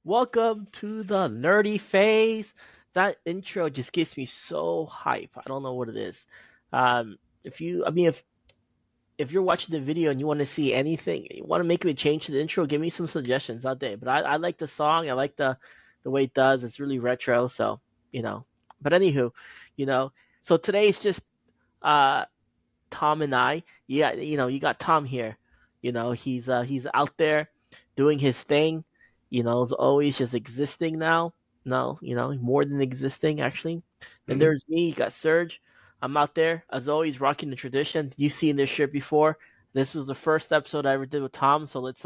Welcome to the nerdy phase. That intro just gets me so hype. I don't know what it is. If you're watching the video and you want to see anything, you want to make me change to the intro, give me some suggestions out there. But I like the song. I like the way it does. It's really retro. So you know. But anywho, you know. So today's just uh Tom and I. Yeah, you got Tom here. He's out there doing his thing. Is always just existing now. No, more than existing actually. Then hmm there's me. You got Serge. I'm out there as always, rocking the tradition. You've seen this shirt before. This was the first episode I ever did with Tom. So let's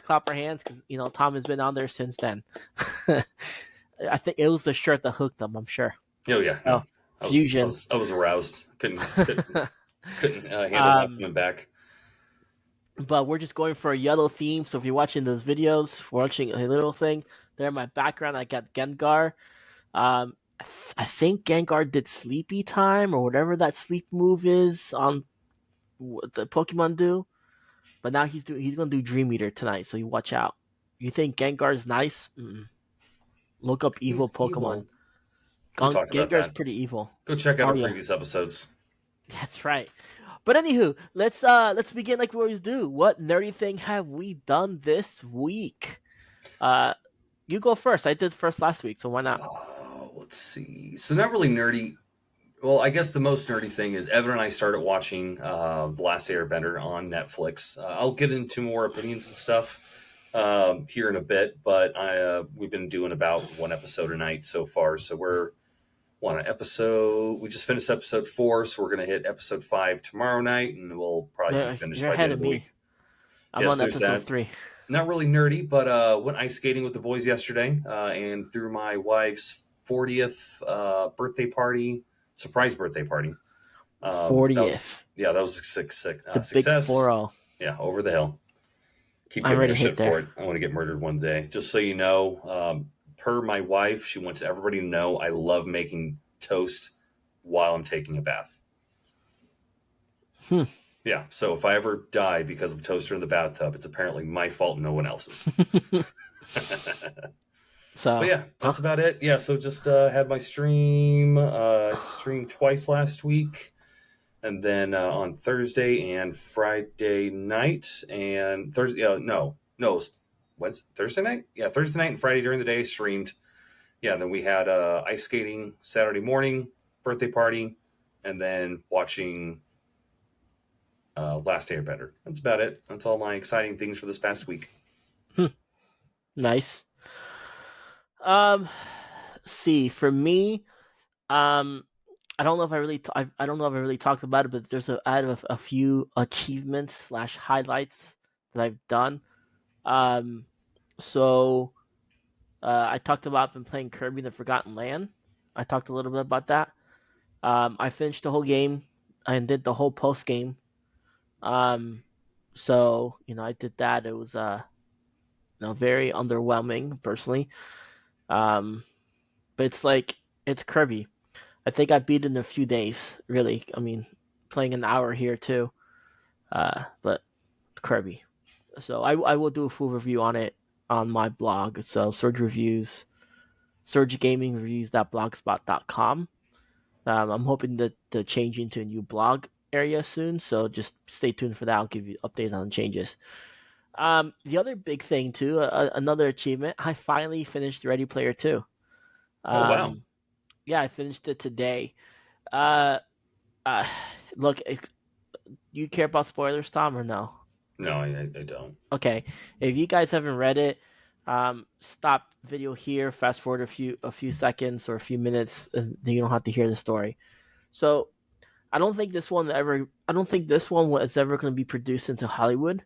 clap our hands because Tom has been on there since then. I think it was the shirt that hooked him. I'm sure. Oh yeah, Oh, no, I was I fusion. was I was aroused. Couldn't handle not um, coming back. but we're just going for a yellow theme. So if you're watching those videos, watching a little thing there in my background, I got Gengar. I think Gengar did Sleepy Time or whatever that sleep move is on what the Pokemon do. But now he's gonna do Dreameater tonight, so you watch out. You think Gengar's nice? Look up evil He's Pokemon. evil. We talked about Gengar's that. pretty evil. Go check out Oh our yeah, previous episodes. that's right. But anywho, let's begin like we always do. What nerdy thing have we done this week? Uh, you go first. I did first last week, so why not? Let's see. So not really nerdy. Well, I guess the most nerdy thing is Evan and I started watching The Last Airbender on Netflix. I'll get into more opinions and stuff here in a bit, but we've been doing about one episode a night so far. So we're on an episode. We just finished episode 4, so we're going to hit episode 5 tomorrow night, and we'll probably be finished You're by the ahead end of of the me. week. I'm Yes, on there's episode that. 3. Not really nerdy, but went ice skating with the boys yesterday, and through my wife's 40th birthday party, surprise birthday party. That was 40th. Yeah, that was a The big success. 4-0. Yeah, over the hill. Keep I'm giving ready her to hit shit there. for it. I want to get murdered one day. Just so you know, per my wife, she wants everybody to know I love making toast while I'm taking a bath. Hmm. Yeah, so if I ever die because of toaster in the bathtub, it's apparently my fault, no one else's. But So, yeah, that's about it. Yeah, so just had my stream. Streamed twice last week, and then on Thursday and Friday night, and Thursday. No, when's Thursday night? Yeah, Thursday night and Friday during the day streamed. Yeah, then we had ice skating Saturday morning, birthday party, and then watching Last Airbender. That's about it. That's all my exciting things for this past week. nice. Um, see, for me, um, I don't know if I don't know if I really talked about it, but I have a few achievements slash highlights that I've done. Um, so I talked about been playing Kirby the Forgotten Land. I talked a little bit about that. I finished the whole game and did the whole post game. Um, so I did that. It was very underwhelming personally. Um, but it's Kirby. I think I beat it in a few days. Really, I mean, playing an hour here too. But Kirby. So I will do a full review on it on my blog. So Surge Reviews, surgegamingreviews.blogspot.com. I'm hoping to change into a new blog area soon. So just stay tuned for that. I'll give you updates on changes. The other big thing too, another achievement. I finally finished Ready Player Two. Oh wow! Um, yeah, I finished it today. Uh, uh look, you care about spoilers, Tom, or no? No, I don't. Okay, if you guys haven't read it, stop video here, fast forward a few seconds or a few minutes, and then you don't have to hear the story. So I don't think this one was ever going to be produced into Hollywood.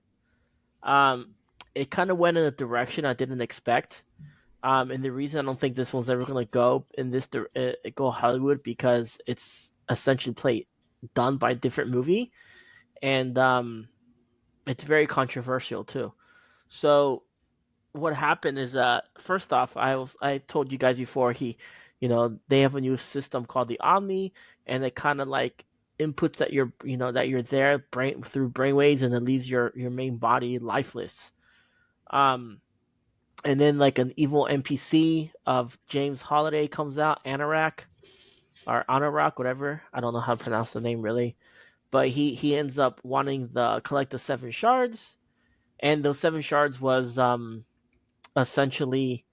Um, it kind of went in a direction I didn't expect. And the reason I don't think this one's ever going to go in this go Hollywood because it's essentially done by a different movie, and it's very controversial too. So what happened is first off, I told you guys before they have a new system called the Omni, and it kind of like inputs that you're there through brainwaves, and it leaves your main body lifeless. Um, and then like an evil NPC of James Holiday comes out, Anorak or Anorak, whatever. I don't know how to pronounce the name really, but he ends up wanting the collect the 7 shards, and those 7 shards was essentially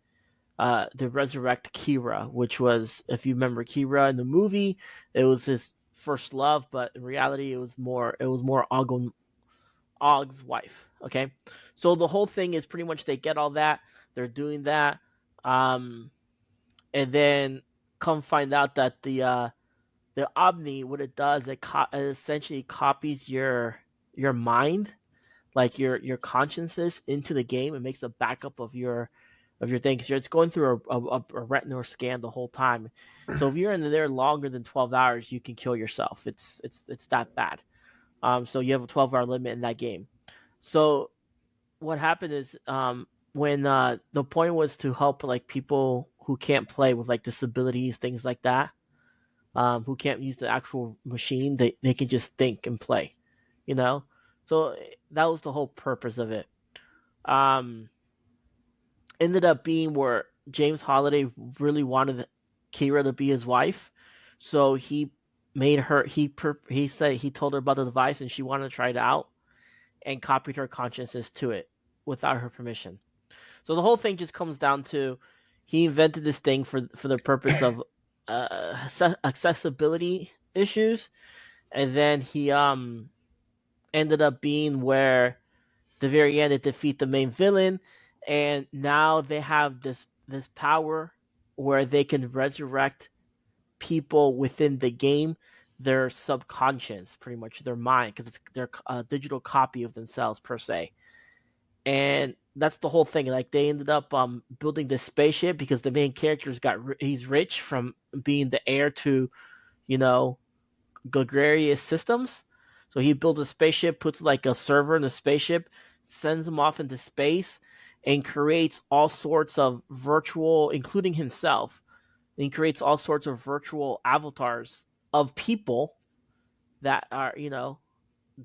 to resurrect Kira, which was, if you remember Kira in the movie, it was his first love, but in reality, it was more Og's wife. Okay, so the whole thing is pretty much they get all that, they're doing that, um, and then come find out that the Omni, what it does, it essentially copies your mind, like your consciousness into the game. It makes a backup of your thing, because it's going through a retinal scan the whole time. So if you're in there longer than 12 hours, you can kill yourself. It's that bad. So you have a 12-hour limit in that game. So what happened is, when the point was to help like people who can't play with like disabilities, things like that, who can't use the actual machine, they can just think and play, you know. So that was the whole purpose of it. Um, Ended up being where James Holiday really wanted Kira to be his wife, so he made her. He said he told her about the device, and she wanted to try it out, and copied her consciousness to it without her permission. So the whole thing just comes down to he invented this thing for the purpose of accessibility issues, and then he ended up being where the very end it defeat the main villain, and now they have this power where they can resurrect people within the game, their subconscious, pretty much their mind, because it's their digital copy of themselves per se. And that's the whole thing. Like they ended up building this spaceship because the main character's he's rich from being the heir to, you know, gregarious systems. So he builds a spaceship, puts like a server in the spaceship, sends him off into space, and creates all sorts of virtual, including himself. And he creates all sorts of virtual avatars of people that are,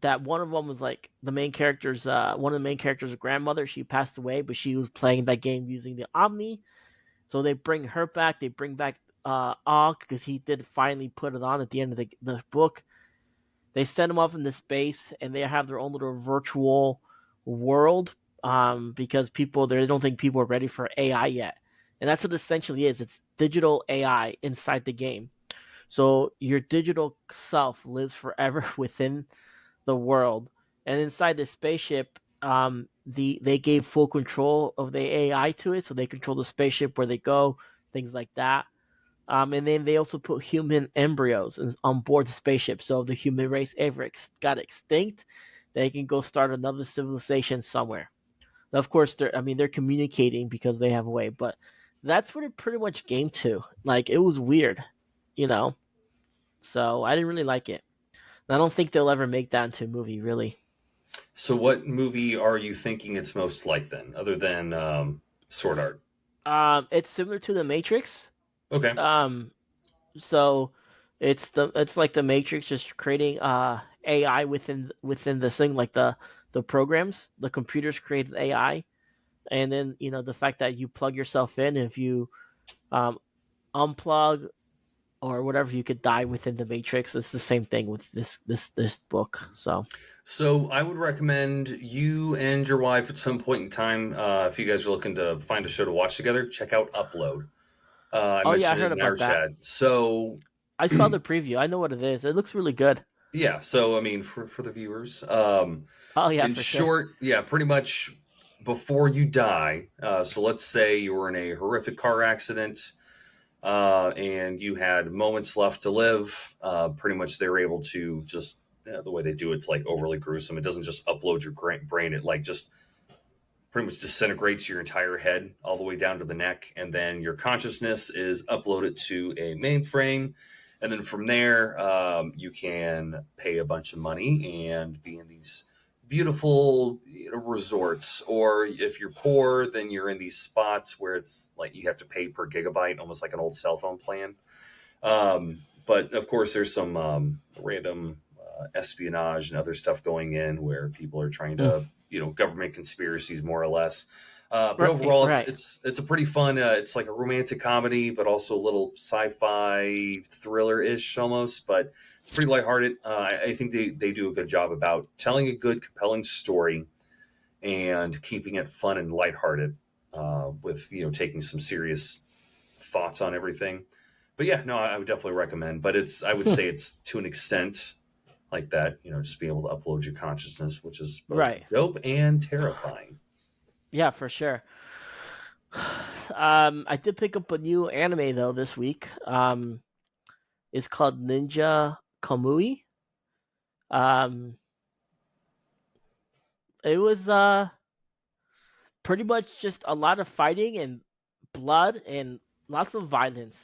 that one of them was like one of the main character's grandmother. She passed away, but she was playing that game using the Omni. So they bring her back. They bring back Og, because he did finally put it on at the end of the book. They send them off into space, and they have their own little virtual world, because they don't think people are ready for AI yet, and that's what it essentially is. It's digital AI inside the game. So your digital self lives forever within the world, and inside the spaceship, they gave full control of the AI to it, so they control the spaceship, where they go, things like that. And then they also put human embryos on board the spaceship. So if the human race ever got extinct, they can go start another civilization somewhere. Now, of course, they're communicating because they have a way, but that's what it pretty much came to. Like it was weird, you know. So I didn't really like it. And I don't think they'll ever make that into a movie, really. So, what movie are you thinking it's most like then, other than Sword Art? It's similar to the Matrix. Okay. Um, so it's like the Matrix, just creating AI within the thing, like the programs, the computers created AI, and then the fact that you plug yourself in, if you um unplug or whatever, you could die within the Matrix. It's the same thing with this book. So So, I would recommend you and your wife at some point in time, if you guys are looking to find a show to watch together, check out Upload. I oh yeah, I mentioned heard it in our about that. chat. So, I saw the preview. I know what it is. It looks really good. yeah. So, I mean, for the viewers, Oh yeah, in for sure. short, yeah, pretty much before you die. So, let's say you were in a horrific car accident and you had moments left to live. Pretty much, they were able to just the way they do it's like overly gruesome. It doesn't just upload your brain; it like just pretty much disintegrates your entire head all the way down to the neck, and then your consciousness is uploaded to a mainframe. And then from there, you can pay a bunch of money and be in these beautiful resorts. Or if you're poor, then you're in these spots where it's like you have to pay per gigabyte, almost like an old cell phone plan. But of course, there's some random espionage and other stuff going in where people are trying Mm. to, government conspiracies more or less. But overall, it's Right. it's it's a pretty fun. It's like a romantic comedy, but also a little sci-fi thriller ish almost. But it's pretty lighthearted. I think they do a good job about telling a good, compelling story and keeping it fun and lighthearted, with taking some serious thoughts on everything. But yeah, no, I would definitely recommend. But I would say it's to an extent like that. Just being able to upload your consciousness, which is both Right. dope and terrifying. Yeah, for sure. I did pick up a new anime though this week. It's called Ninja Kamui. Um, it was pretty much just a lot of fighting and blood and lots of violence.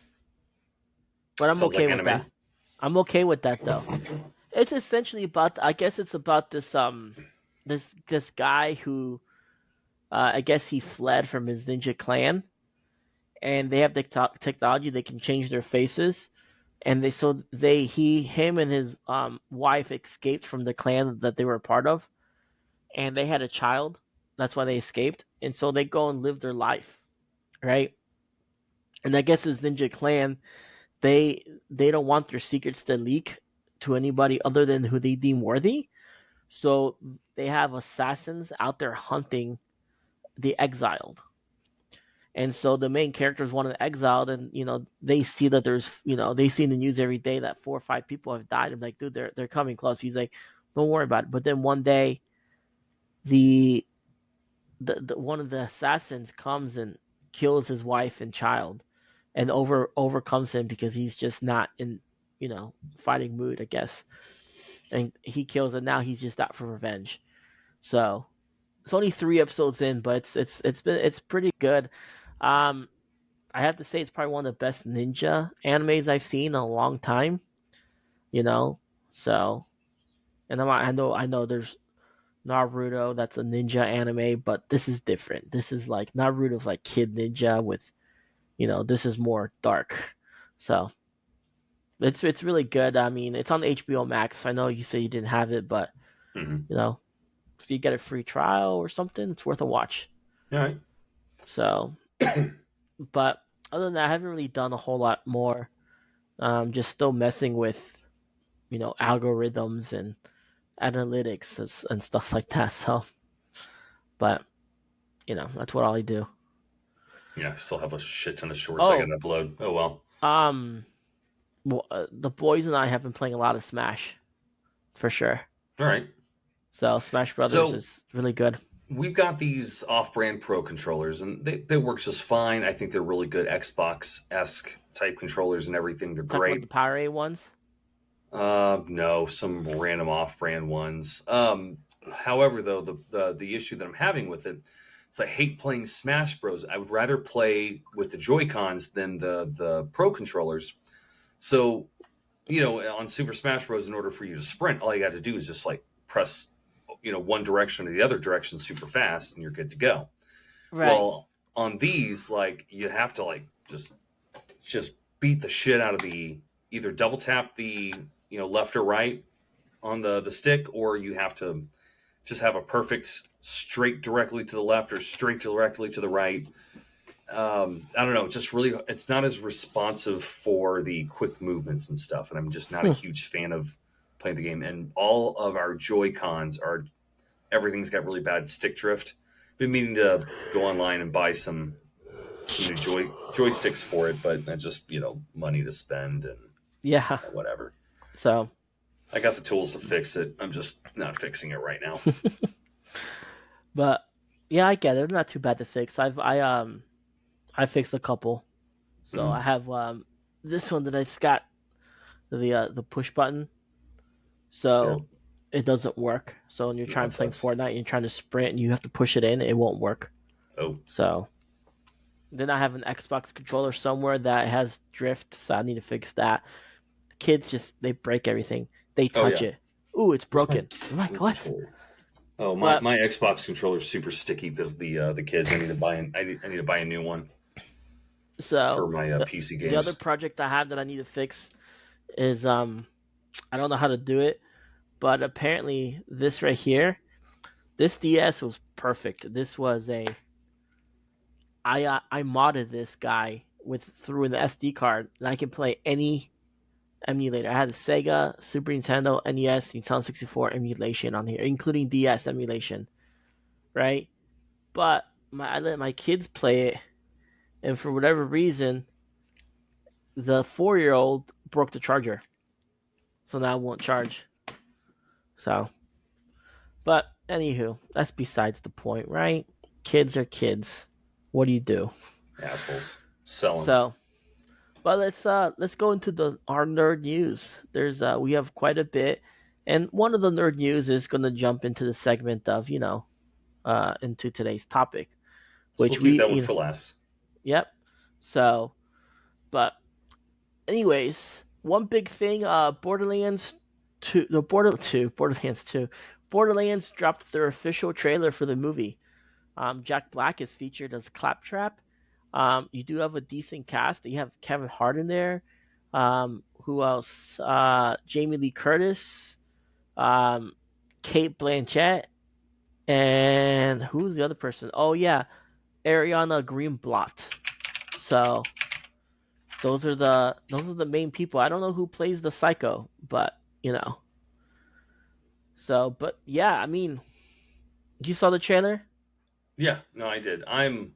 But I'm Sounds okay like with that. anime. I'm okay with that though. It's essentially about I guess it's about this guy who I guess he fled from his ninja clan and they have the technology they can change their faces and him and his wife escaped from the clan that they were a part of and they had a child. That's why they escaped. And so they go and live their life, right? And I guess his ninja clan, they don't want their secrets to leak to anybody other than who they deem worthy. So they have assassins out there hunting the exiled. And so the main characters want to exiled, and they see that they see in the news every day that 4 or 5 people have died. I'm like, dude, they're coming close. He's like, don't worry about it. But then one day, the one of the assassins comes and kills his wife and child, and overcomes him because he's just not in fighting mood, I guess. And he kills, and now he's just out for revenge. So it's only 3 episodes in, but it's pretty good. Um, I have to say it's probably one of the best ninja animes I've seen in a long time. You know, so and I know there's Naruto that's a ninja anime, but this is different. This is like Naruto's like kid ninja with this is more dark. So it's really good. I mean, it's on HBO Max. I know you say you didn't have it, but Hmm. you know, if you get a free trial or something, it's worth a watch. All right. So, but other than that, I haven't really done a whole lot more. Just still messing with algorithms and analytics and stuff like that. So, but that's what I do. Yeah, I still have a shit ton of shorts I got Oh, to upload. Oh well. um, well, the boys and I have been playing a lot of Smash for sure. All right. So Smash Brothers So is really good. we've got these off-brand pro controllers, and they work just fine. I think they're really good Xbox-esque type controllers and everything. They're Talking about the great. Power A ones. No, some random off-brand ones. However, though, the issue that I'm having with it is I hate playing Smash Bros. I would rather play with the Joy Cons than the Pro controllers. So, on Super Smash Bros., in order for you to sprint, all you got to do is just like press, one direction or the other direction super fast, and you're good to go. Right. Well, on these, like you have to like just beat the shit out of the either double tap the left or right on the stick, or you have to just have a perfect straight directly to the left or straight directly to the right. I don't know. It's just really, it's not as responsive for the quick movements and stuff. And I'm just not a Hmm. huge fan of playing the game. And all of our Joy Cons are, everything's got really bad stick drift. Been meaning to go online and buy some new joysticks for it, but that's just money to spend and Yeah. whatever. So, I got the tools to fix it. I'm just not fixing it right now. but yeah, I get it. They're not too bad to fix. I fixed a couple. So I Hmm. have this one that I just got the push button. Yeah. So it doesn't work. So when you're No, trying that playing sucks. Fortnite, you're trying to sprint and you have to push it in, it won't work. Oh. So then I have an Xbox controller somewhere that has drift, so I need to fix that. Kids just they break everything. They Oh touch yeah. it. Ooh, it's Where's my broken. I'm like, what? controller? Oh, my, But my Xbox controller is super sticky because of the kids. I need to buy a new one for so my the PC the other games. project I have that I need to fix is I don't know how to do it, but apparently this right here, this DS was perfect. This was a I modded this guy with through an SD card, and I can play any emulator. I had a Sega, Super Nintendo, NES, Nintendo 64 emulation on here, including DS emulation, right? But I let my kids play it, and for whatever reason, the 4-year old broke the charger, so now it won't charge. So, but anywho, that's besides the point, right? Kids are kids. What do you do? Assholes. Sell them. So, but let's go into the our nerd news. There's we have quite a bit, and one of the nerd news is going to jump into the segment of into today's topic, So we'll which keep we that one for last. yep. So, but anyways, one big thing, Borderlands 2, the Borderlands 2, Borderlands dropped their official trailer for the movie. Jack Black is featured as Claptrap. You do have a decent cast. You have Kevin Hart in there. Who else? Jamie Lee Curtis, um, Kate Blanchett, and who's the other person? Oh yeah, Ariana Greenblatt. So those are the main people. I don't know who plays the psycho, but you know. So, but yeah, I mean, you saw the trailer? Yeah, no, I did. I'm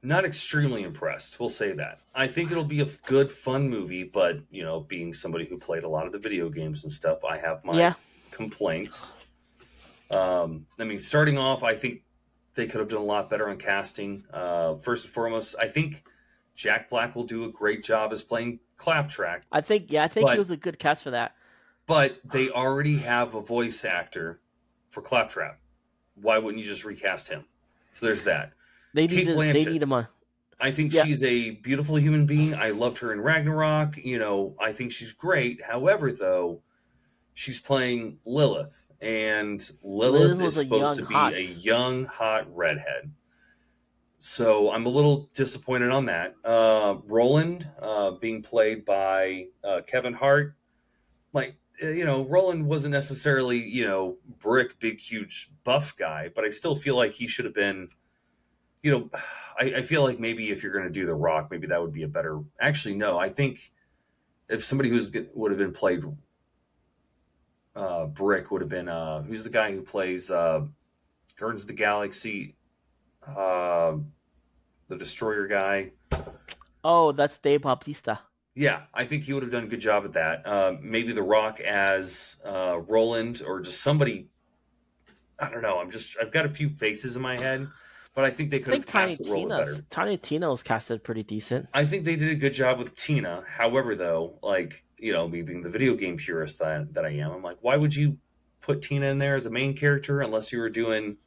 not extremely impressed. We'll say that. I think it'll be a good, fun movie, but being somebody who played a lot of the video games and stuff, I have my Yeah, complaints. I mean, starting off, I think they could have done a lot better on casting. First and foremost, I think Jack Black will do a great job as playing Claptrap, I think he but was a good cast for that. they already have a voice actor for Claptrap. Why wouldn't you just recast him? So there's that. Kate They Blanchett. need him on. I think Yeah, she's a beautiful human being. I loved her in Ragnarok. I think she's great. However, though, she's playing Lilith, and Liz Lilith was is a supposed young to be a hot. young, hot redhead. So I'm a little disappointed on that. Roland, being played by Kevin Hart, like Roland wasn't necessarily brick, big, huge, buff guy, but I still feel like he should have been. You know, I feel like maybe if you're going to do The Rock, maybe that would be a better. Actually, no, I think if somebody would have been played Brick would have been who's the guy who plays Guardians of the Galaxy, uh, the Destroyer guy. Oh, that's Dave Bautista. Yeah, I think he would have done a good job at that. Maybe The Rock as Roland, or just somebody. I don't know. I've got a few faces in my head, but I think they I could think have cast it a little bit better. Tiny Tina's casted pretty decent. I think they did a good job with Tina. However, though, like me being the video game purist that I am, I'm like, why would you put Tina in there as a main character unless you were doing?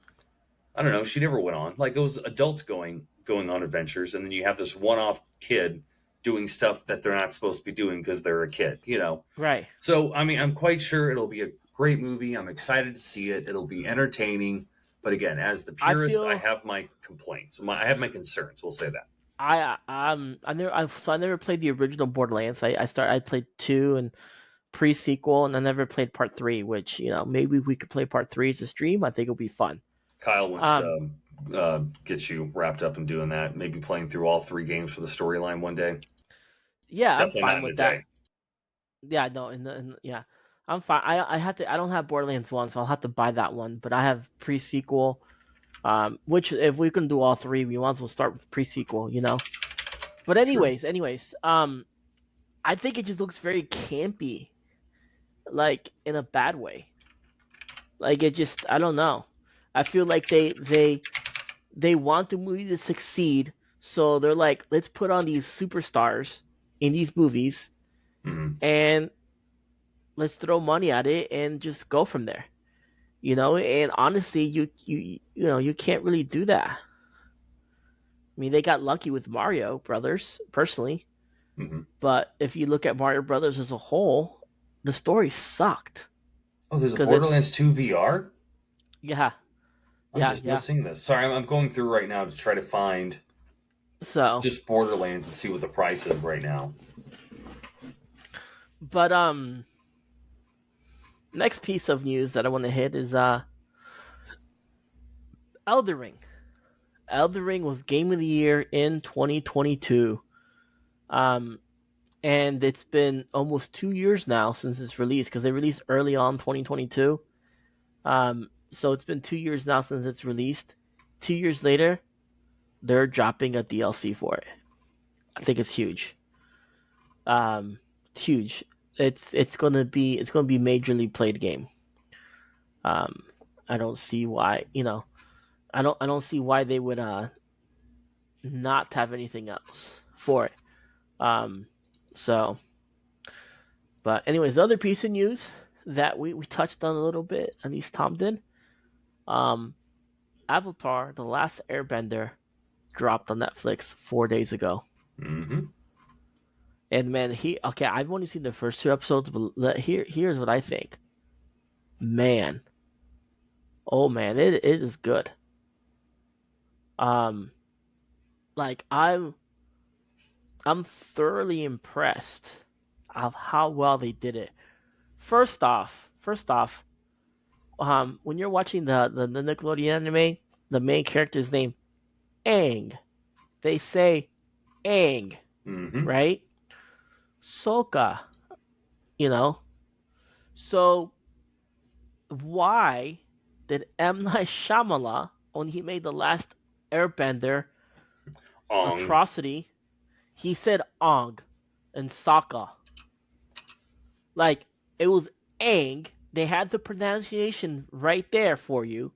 I don't know. She never went on. Like it was adults going on adventures, and then you have this one-off kid doing stuff that they're not supposed to be doing because they're a kid. Right. So I mean, I'm quite sure it'll be a great movie. I'm excited to see it. It'll be entertaining. But again, as the I purist, I feel have my complaints. I have my concerns. We'll say that. I never played the original Borderlands. I played 2 and pre-sequel, and I never played part 3, which maybe we could play part 3 as a stream. I think it'll be fun. Kyle wants Um to get you wrapped up in doing that. Maybe playing through all three games for the storyline one day. yeah, I'm Definitely not fine in a with day. that. Yeah, no, yeah. I'm fine. I don't have Borderlands 1, so I'll have to buy that one, but I have pre-sequel. Which if we can do all three, we might as well start with pre-sequel. But True. anyways, I think it just looks very campy, like in a bad way. Like it just, I don't know. I feel like they want the movie to succeed, so they're like, let's put on these superstars in these movies Hmm. and let's throw money at it and just go from there. And honestly, you can't really do that. I mean, they got lucky with Mario Brothers, personally, Hmm. but if you look at Mario Brothers as a whole, the story sucked Oh, there's a because it's Borderlands 2 VR. yeah, I'm yeah, just yeah. missing this. Sorry, I'm going through right now to try to find So, just Borderlands and see what the price is right now. but next piece of news that I want to hit is Elden Ring. Elden Ring was Game of the Year in 2022. Um, and it's been almost 2 years now since it's released because they released early on 2022. So it's been 2 years now since it's released. 2 years later, they're dropping a DLC for it. I think it's huge. It's huge. It's gonna be majorly played game. Um, I don't see why I don't see why they would not have anything else for it. Um, so but anyways, the other piece of news that we touched on a little bit, at least Tom did. Um, Avatar: The Last Airbender dropped on Netflix 4 days ago. Mm-hmm. And man, I've only seen the first two episodes, but here's what I think. Man, oh man, it is good. Um, like I'm thoroughly impressed of how well they did it. First off, when you're watching the Nickelodeon anime, the main character's name Aang. They say Aang, Mm-hmm. right? Soka, you know. So why did M Night Shyamalan, when he made the last Airbender Ong. atrocity, he said Aang and Sokka? Like it was Aang. They had the pronunciation right there for you,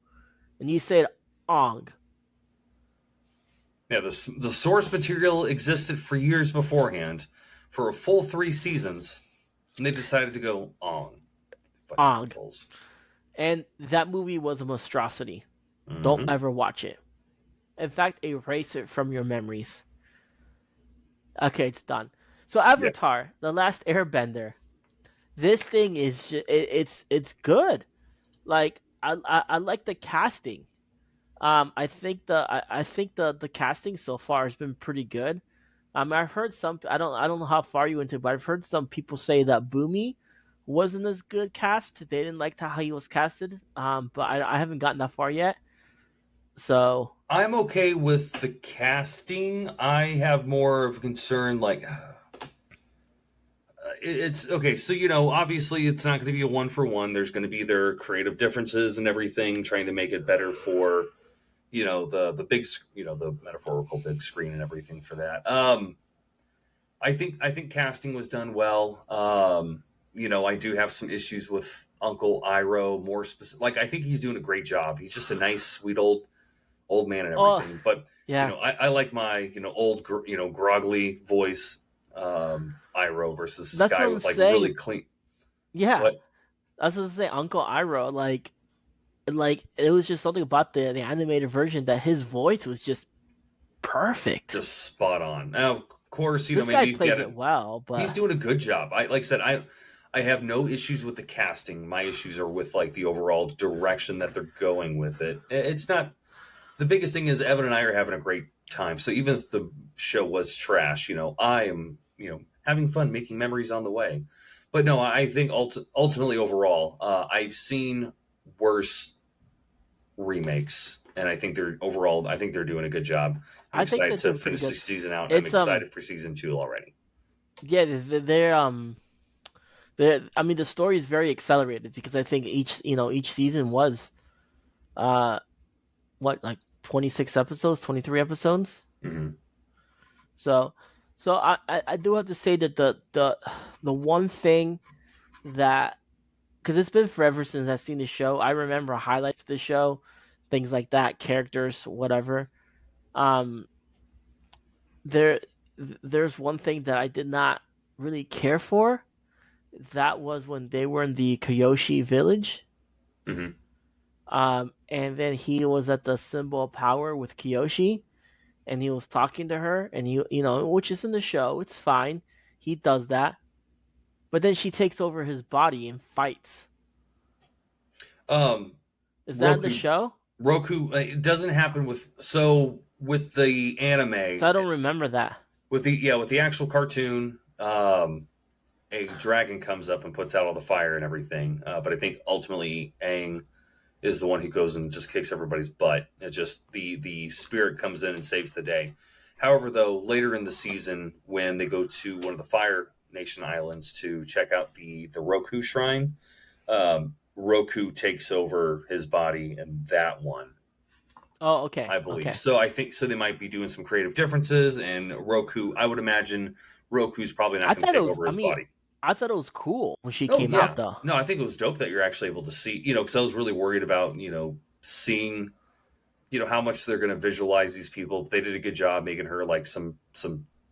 and you said Aang. Yeah, the source material existed for years beforehand, for a full 3 seasons, and they decided to go on. Fucking Aang. assholes. And that movie was a monstrosity. Don't Mm-hmm. ever watch it. In fact, erase it from your memories. Okay, it's done. So Yeah. Avatar: The Last Airbender. This thing is it's good. Like I like the casting. I think the casting so far has been pretty good. I've heard some. I don't know how far you into, but I've heard some people say that Boomy wasn't as good cast. They didn't like how he was casted. But I haven't gotten that far yet. So I'm okay with the casting. I have more of a concern, like, it's okay. So, obviously, it's not going to be a one for one. There's going to be their creative differences and everything, trying to make it better for, the big, the metaphorical big screen and everything for that. I think casting was done well. I do have some issues with Uncle Iroh. More specific, like I think he's doing a great job. He's just a nice, sweet old man and oh everything. But yeah, I like my old groggly voice, Iroh versus this that's guy what I'm with like really saying. clean. Yeah, What? that's what I'm saying. Uncle Iroh, like it was just something about the animated version that his voice was just perfect. Just spot on. Now, of course, This guy maybe you've got plays it it. well, He's but doing a good job. Like I said, I have no issues with the casting. My issues are with like the overall direction that they're going with it. It's not the biggest thing is Evan and I are having a great time. So even if the show was trash, I am having fun making memories on the way. But no, I think ultimately overall, I've seen worse remakes, and I think they're doing a good job. I'm I think excited they're to doing pretty finish the good. season out, and I'm It's excited for season two already. yeah, I mean the story is very accelerated because I think each season was uh what, like 26 episodes, 23 episodes. Hmm. So I do have to say that the one thing that, because it's been forever since I've seen the show. I remember highlights of the show, things like that, characters, whatever. Um, there, there's one thing that I did not really care for. That was when they were in the Kyoshi village. Hmm. And then he was at the symbol of power with Kyoshi, and he was talking to her, and which is in the show. It's fine. He does that, but then she takes over his body and fights. Um, Is that in the Roku, show? it doesn't happen with the So anime, I don't remember that. with the actual cartoon. A dragon comes up and puts out all the fire and everything. But I think ultimately Aang is the one who goes and just kicks everybody's butt. It's just the spirit comes in and saves the day. However, though, later in the season, when they go to one of the Fire Nation islands to check out the Roku shrine, Roku takes over his body in that one, Oh, okay, I believe. okay. So I think so they might be doing some creative differences, and Roku, I would imagine Roku's probably not I going to thought it take was. over I his mean, body. I thought it was cool when she Oh came out, yeah, though. no, I think it was dope that you're actually able to see, because I was really worried about seeing how much they're going to visualize these people. They did a good job making her like some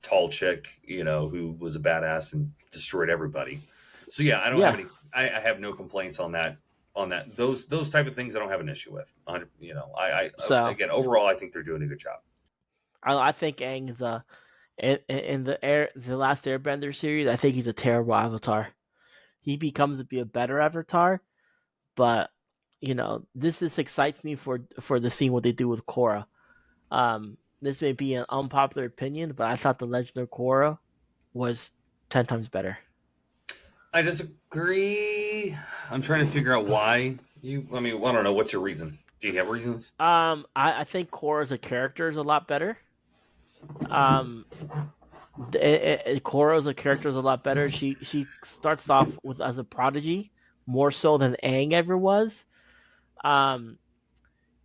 tall chick, who was a badass and destroyed everybody. So yeah, I don't have Yeah. any. I have no complaints on that. On that, those type of things, I don't have an issue with. I So again, overall, I think they're doing a good job. I think Aang is in the last Airbender series. I think he's a terrible Avatar. He becomes to be a better Avatar, but this excites me for the scene what they do with Korra. This may be an unpopular opinion, but I thought the Legend of Korra was 10 times better. I disagree. I'm trying to figure out why you. I mean, I don't know. What's your reason? Do you have reasons? I think Korra as a character is a lot better. Um, Korra as a character is a lot better. She starts off with as a prodigy more so than Aang ever was. Um,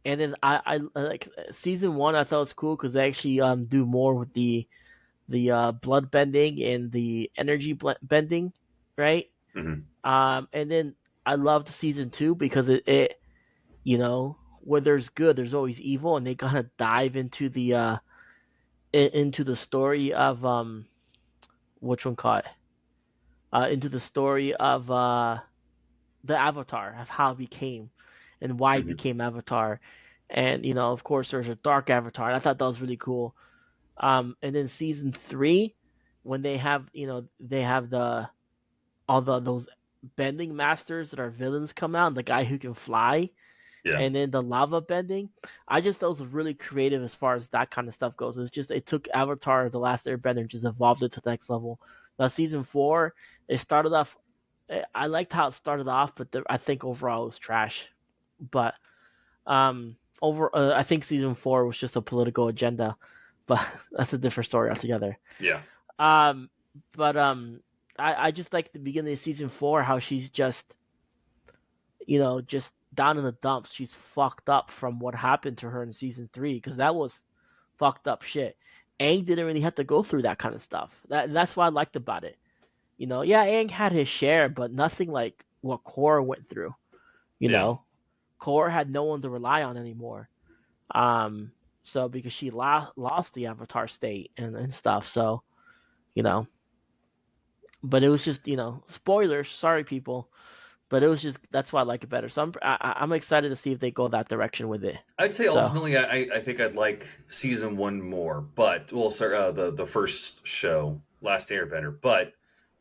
and then I like season one. I thought it was cool because they actually do more with the blood bending and the energy bending, right? Mm-hmm. And then I loved season two because it where there's good, there's always evil, and they kind of dive into the story of which one caught into the story of the Avatar of how it became and why it Mm-hmm. became Avatar, and of course there's a dark Avatar. I thought that was really cool. And then season three, when they have the all those bending masters that are villains come out, and the guy who can fly, Yeah. and then the lava bending. I just thought was really creative as far as that kind of stuff goes. It's just it took Avatar: The Last Airbender and just evolved it to the next level. Now season four, it started off. I liked how it started off, but I think overall it was trash. But I think season four was just a political agenda, but that's a different story altogether. Yeah. Um, but I just like the beginning of season four how she's just down in the dumps. She's fucked up from what happened to her in season three because that was fucked up shit. Aang didn't really have to go through that kind of stuff. That's what I liked about it. Yeah, Aang had his share, but nothing like what Korra went through. You Yeah. know, Korra had no one to rely on anymore. Um, so because she lost the Avatar state and stuff, so you know, but it was just spoilers. Sorry, people. But it was just that's why I like it better. So I'm excited to see if they go that direction with it. I'd say So ultimately, I think I'd like season one more, but well, sorry, the first show, Last Airbender, but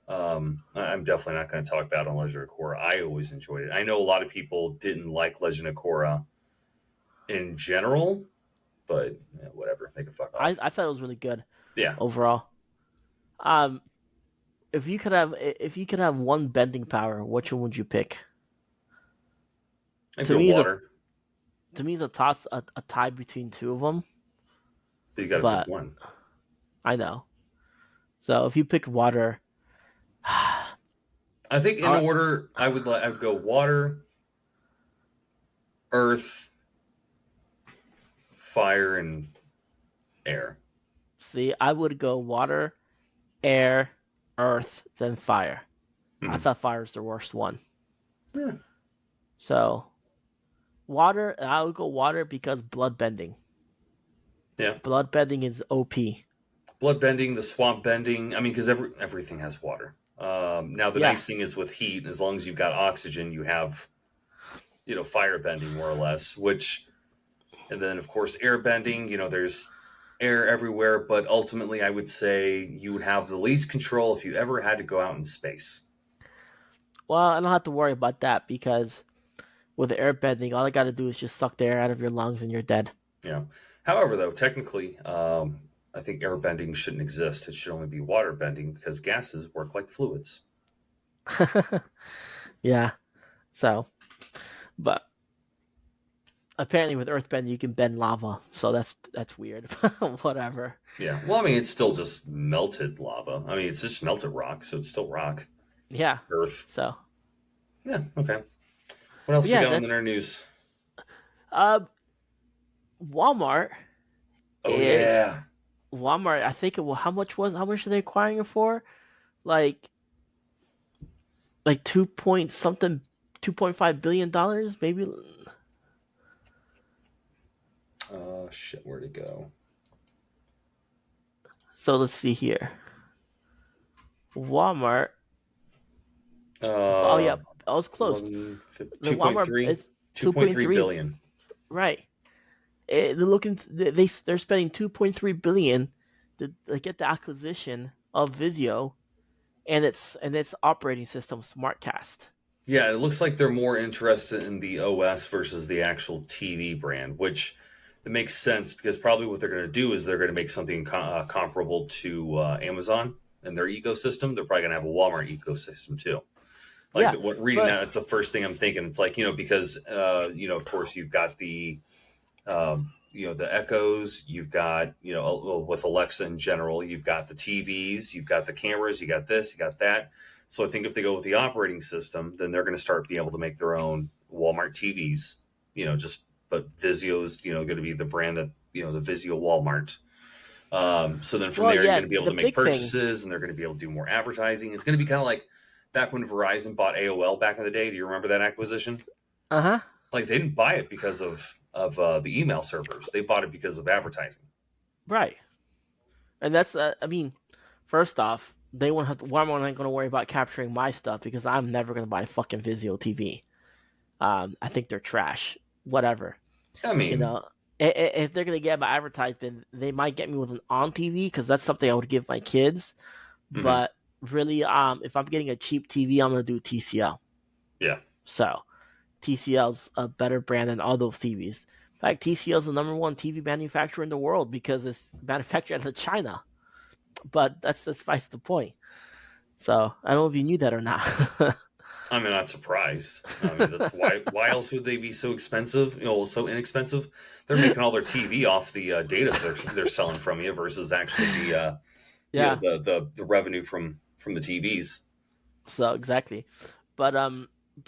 I'm definitely not going to talk bad on Legend of Korra. I always enjoyed it. I know a lot of people didn't like Legend of Korra in general, but whatever, they can fuck off. I thought it was really good Yeah, overall. Um, if you could have one bending power, which one would you pick? I'd To go me, water, it's a toss a tie between two of them, but you got to pick but one. I know. So if you pick water, I think in I'll order, I would go water, earth, fire, and air. see. I would go water, air, earth, then fire. I Hmm. thought fire was the worst one. Yeah, So water, I would go water because blood bending. yeah. Blood bending is OP. Blood bending, the swamp bending. I mean, because everything has water. Now the Yeah. nice thing is with heat, as long as you've got oxygen, you have fire bending more or less. And then of course air bending. There's air everywhere, but ultimately, I would say you would have the least control if you ever had to go out in space. Well, I don't have to worry about that because with air bending, all I got to do is just suck the air out of your lungs and you're dead. Yeah. However, though, technically, I think air bending shouldn't exist. It should only be water bending because gases work like fluids. Yeah. So, but apparently with earthbend you can bend lava, so that's weird. Whatever. Yeah. Well, I mean, it's still just melted lava. I mean, it's just melted rock, so it's still rock. Yeah. Earth. So, Yeah. Okay. What but else we yeah, got on the that's nerd news? uh Walmart Oh is yeah. Walmart. I think how much are they acquiring it for? Like like 2 point something, $2.5 billion maybe. Oh shit, where'd it go? So let's see here. Walmart. Oh Uh, yeah, I was close. 11, The Walmart 2.3, is 2.3 2.3. billion. Right. They're looking. They're spending 2.3 billion to get the acquisition of Vizio and its operating system, SmartCast. Yeah, it looks like they're more interested in the OS versus the actual TV brand, which it makes sense because probably what they're going to do is they're going to make something comparable to Amazon and their ecosystem. They're probably going to have a Walmart ecosystem too. Like Yeah, what reading but that, it's the first thing I'm thinking. It's like because of course you've got the Echoes, you've got with Alexa in general, you've got the TVs, you've got the cameras, you got this, you got that. So I think if they go with the operating system, then they're going to start being able to make their own Walmart TVs. Just but Vizio's going to be the brand that the Vizio Walmart. So then from well, there, you're yeah, going to be able the to make big thing. purchases, and they're going to be able to do more advertising. It's going to be kind of like back when Verizon bought AOL back in the day. Do you remember that acquisition? Uh huh. Like they didn't buy it because of the email servers. They bought it because of advertising. Right, and that's I mean, first off, they won't have to. Walmart ain't gonna worry about capturing my stuff because I'm never gonna buy a fucking Vizio TV. I think they're trash. Whatever. I You mean, know, if they're gonna get my advertisement, they might get me with an on TV because that's something I would give my kids. mhm, But really, if I'm getting a cheap TV, I'm gonna do TCL. yeah. So TCL's a better brand than all those TVs. In fact, TCL's the number one TV manufacturer in the world because it's manufactured out of China. But that's despite the point. So I don't know if you knew that or not. I'm not surprised. I mean, that's why. Why else would they be so expensive? So inexpensive. They're making all their TV off the data they're selling from you versus actually the Yeah. the revenue from the TVs. So exactly. But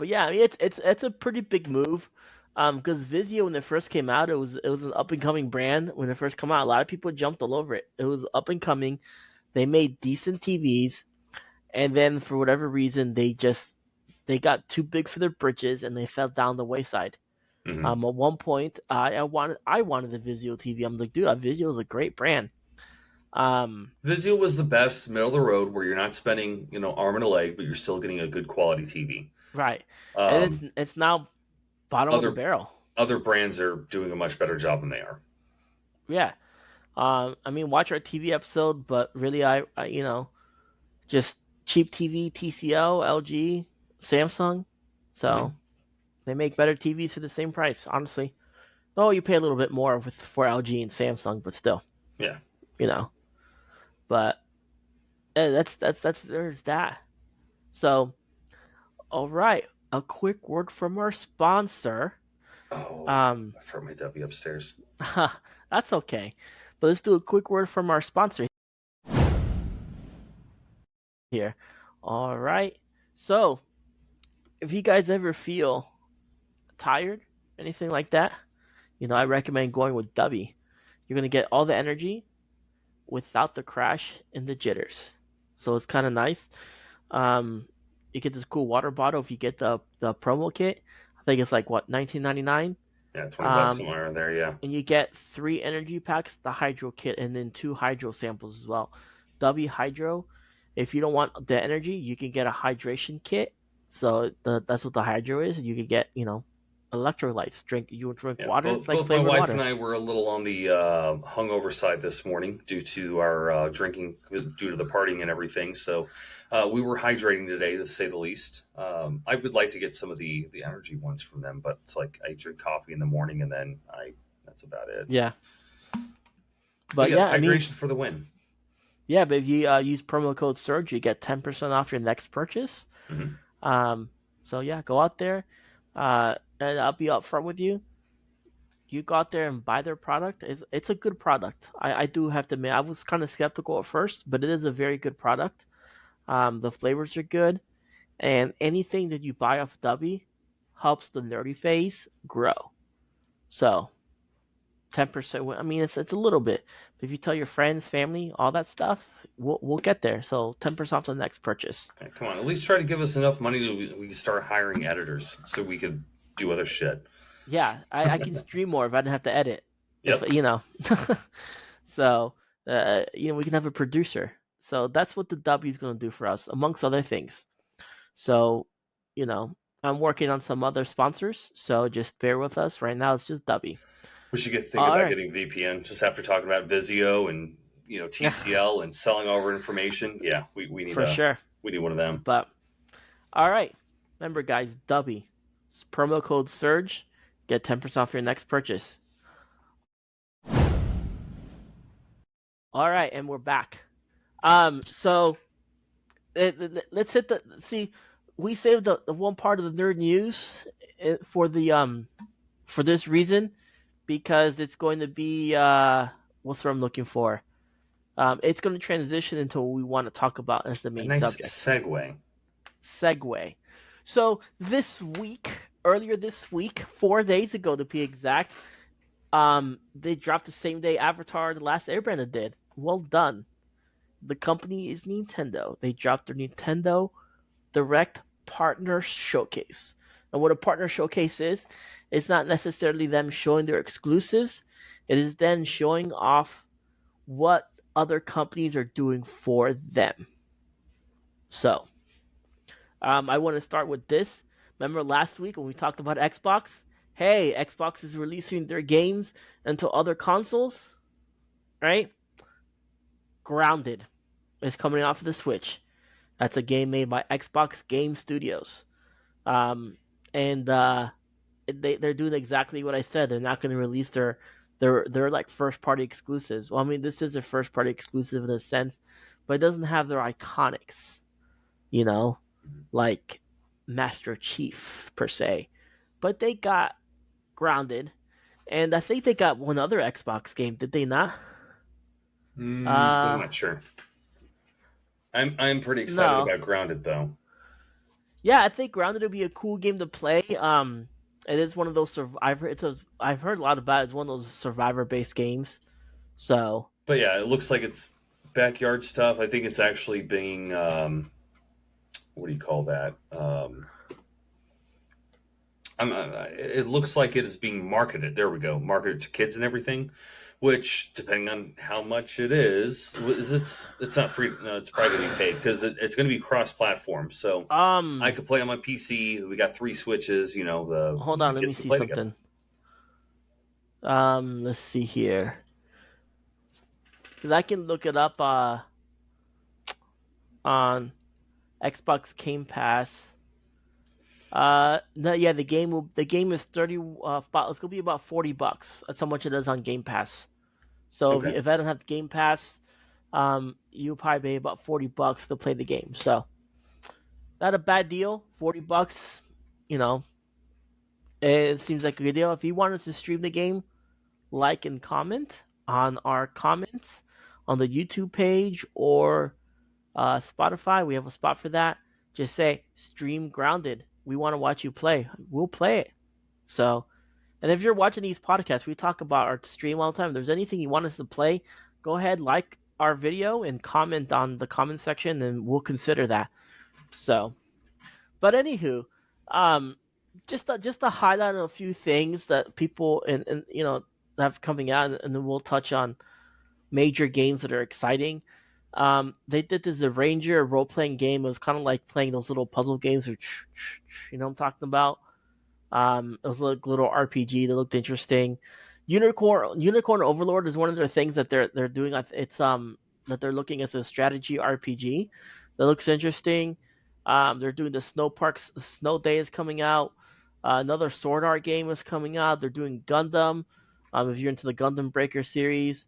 yeah, I mean it's a pretty big move. Because Vizio when it first came out, it was an up and coming brand. When it first came out, a lot of people jumped all over it. It was up and coming. They made decent TVs, and then for whatever reason, they got too big for their britches and they fell down the wayside. Hmm. At one point, I wanted the Vizio TV. I'm like, dude, Vizio is a great brand. Um, Vizio was the best middle of the road where you're not spending arm and a leg, but you're still getting a good quality TV. right, and it's Um, it's now bottom of the other barrel. other brands are doing a much better job than they are. Yeah. I mean, watch our TV episode, but really, I just cheap TV, TCL, LG, Samsung. Hmm. So they make better TVs for the same price, honestly. Oh, you pay a little bit more for LG and Samsung, but still, Yeah. you know. But that's there's that. So, all right, a quick word from our sponsor. Oh, Um, I throw my W upstairs. that's okay. But let's do a quick word from our sponsor here. All right. So, if you guys ever feel tired, anything like that, I recommend going with Dubby. You're gonna get all the energy without the crash and the jitters. So it's kind of nice. Um, you get this cool water bottle if you get the promo kit. I think it's like what 19.99. Yeah, $20 Um, somewhere in there. Yeah. and you get 3 energy packs, the hydro kit, and then 2 hydro samples as well. W hydro. If you don't want the energy, you can get a hydration kit. So that's what the hydro is. You can get electrolytes. You drink Yeah, water. It's both like both my flavored wife and water. I were a little on the hungover side this morning due to our drinking, due to the partying and everything. So we were hydrating today, to say the least. I would like to get some of the energy ones from them, but it's like I drink coffee in the morning and then I that's about it. Yeah, But but yeah, yeah, I mean, hydration for the win. yeah, but if you use promo code Surge, you get 10% off your next purchase. Hmm. Um, so yeah, go out there, and I'll be upfront with you. you go out there and buy their product. It's a good product. I do have to admit, I was kind of skeptical at first, but it is a very good product. The flavors are good, and anything that you buy off Dubby helps the nerdy phase grow. So 10%. I mean, it's a little bit. But if you tell your friends, family, all that stuff, we'll get there. So 10% off the next purchase. Okay, come on, at least try to give us enough money that we can start hiring editors so we could do other shit. Yeah, I can stream more if I didn't have to edit. If Yep. you know, so we can have a producer. So that's what the W is going to do for us, amongst other things. So, you know, I'm working on some other sponsors. So just bear with us. Right now, it's just W. We should get thinking All about right. getting VPN just after talking about Vizio and TCL and selling all our information. Yeah, For sure. we need one of them. But all right. Remember, guys, W. Promo code Surge. Get 10% off your next purchase. All right, and we're back. So let's hit the see. We saved the one part of the nerd news for the for this reason because it's going to be what's what I'm looking for. It's going to transition into what we want to talk about as the A main nice subject. segue. Segue. So this week, earlier this week, 4 days ago to be exact, they dropped the same day Avatar: The Last Airbender did. Well done. The company is Nintendo. They dropped their Nintendo Direct Partner Showcase. And what a partner showcase is, it's not necessarily them showing their exclusives. It is then showing off what other companies are doing for them. So, I want to start with this. Remember last week when we talked about Xbox? Hey, Xbox is releasing their games into other consoles, right? Grounded is coming off of the Switch. That's a game made by Xbox Game Studios. Um, and they're doing exactly what I said. They're not going to release their like first party exclusives. Well, I mean, this is a first party exclusive in a sense, but it doesn't have their iconics, you know, like Master Chief per se. But they got Grounded, and I think they got one other Xbox game. Did they not? I'm Uh, not sure. I'm pretty excited no. about Grounded though. Yeah, I think Grounded would be a cool game to play. It is one of those I've heard a lot about it. It's one of those survivor based games. So But yeah, it looks like it's backyard stuff. I think it's actually being what do you call that? It looks like it is being marketed. There we go, marketed to kids and everything. Which, depending on how much it is it's not free. No, it's probably going to be paid because it's going to be cross-platform. So I um could play on my PC. We got three switches. hold The on, let me kids can see play together. something. Let's see here. Cuz I can look it up on Xbox Game Pass. No, yeah, the game is 30 it's going to be about $40. That's how much it is on Game Pass. So Okay. if I don't have Game Pass, you probably pay about $40 to play the game. So not a bad deal. $40, you know, it seems like a good deal. If you wanted to stream the game, like and comment on our comments on the YouTube page or Spotify, we have a spot for that. Just say stream Grounded. We want to watch you play. We'll play it. So, and if you're watching these podcasts, we talk about our stream all the time. If there's anything you want us to play, go ahead, like our video and comment on the comment section, and we'll consider that. So, but anywho, um, just to highlight a few things that people and have coming out, and then we'll touch on major games that are exciting. They did this the Ranger role playing game. It was kind of like playing those little puzzle games, which you know what I'm talking about. It was a little RPG that looked interesting. Unicorn Overlord is one of their things that they're doing. It's that they're looking at a strategy RPG that looks interesting. They're doing the Snow Parks Snow Day is coming out. Another Sword Art game is coming out. They're doing Gundam. If you're into the Gundam Breaker series,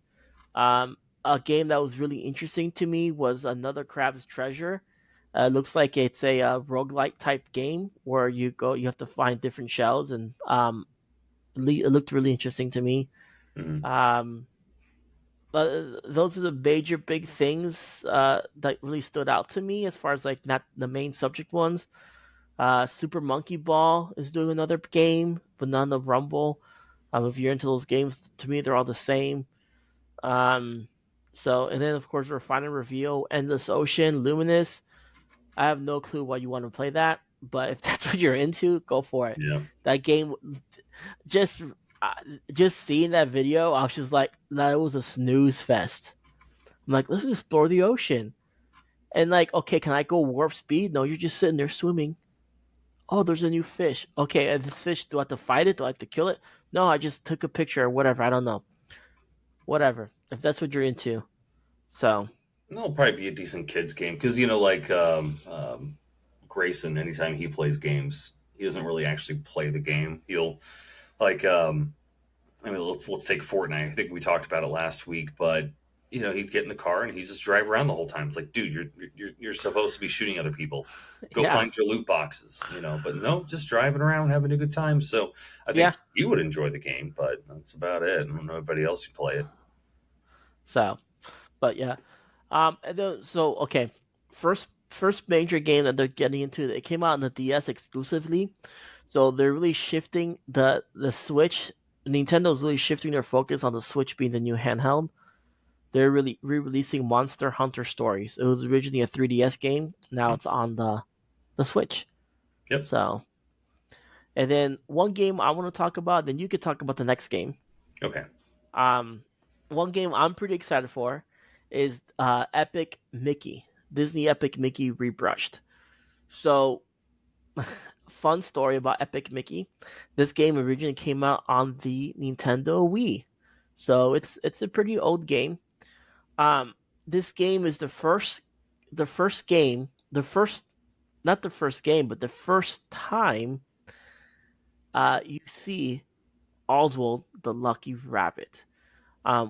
a game that was really interesting to me was another Crab's Treasure. Looks like it's a roguelike type game where you have to find different shells and It looked really interesting to me. Hmm. Um, those are the major big things that really stood out to me as far as like not the main subject ones. Super Monkey Ball is doing another game, Banana Rumble. If you're into those games, to me they're all the same. Um, so and then of course Refine and Reveal, Endless Ocean, Luminous. I have no clue why you want to play that, but if that's what you're into, go for it. Yeah. That game, just uh, just seeing that video, I was just like, that was a snooze fest. I'm like, let's explore the ocean. And like, okay, can I go warp speed? No, you're just sitting there swimming. Oh, there's a new fish. Okay, and this fish, do I have to fight it? Do I have to kill it? No, I just took a picture or whatever. I don't know. Whatever. If that's what you're into. So, It'll probably be a decent kids game because like Grayson, anytime he plays games, he doesn't really actually play the game. He'll like I mean, let's take Fortnite. I think we talked about it last week, but he'd get in the car and he'd just drive around the whole time. It's like, dude, you're supposed to be shooting other people. Go yeah. find your loot boxes. But no, just driving around having a good time. So I think Yeah. he would enjoy the game, but that's about it. I don't know anybody else who play it. So, but yeah. And then, so okay, first major game that they're getting into. It came out on the DS exclusively, so they're really shifting the Switch. Nintendo's really shifting their focus on the Switch being the new handheld. They're really re-releasing Monster Hunter Stories. It was originally a 3DS game. Now Hmm. it's on the Switch. Yep. So, and then one game I want to talk about. Then you could talk about the next game. Okay. Um, One game I'm pretty excited for is Epic Mickey, Disney Epic Mickey rebrushed. So, fun story about Epic Mickey. This game originally came out on the Nintendo Wii, so it's a pretty old game. Um, this game is the first game, the first not the first game, but the first time you see Oswald the Lucky Rabbit,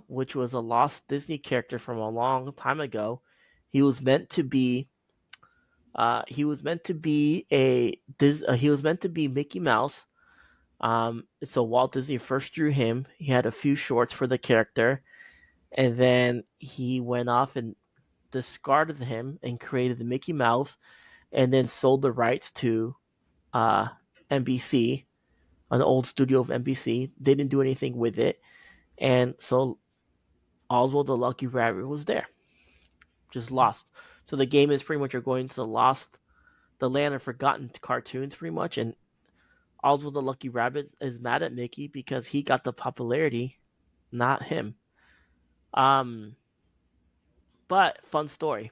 which was a lost Disney character from a long time ago. He was meant to be he was meant to be he was meant to be Mickey Mouse. So Walt Disney first drew him. He had a few shorts for the character, and then he went off and discarded him and created the Mickey Mouse, and then sold the rights to uh, NBC, an old studio of NBC. They didn't do anything with it, and so Oswald the Lucky Rabbit was there, just lost. So the game is pretty much you're going to the land of forgotten cartoons, pretty much. And Oswald the Lucky Rabbit is mad at Mickey because he got the popularity, not him. Um, but fun story.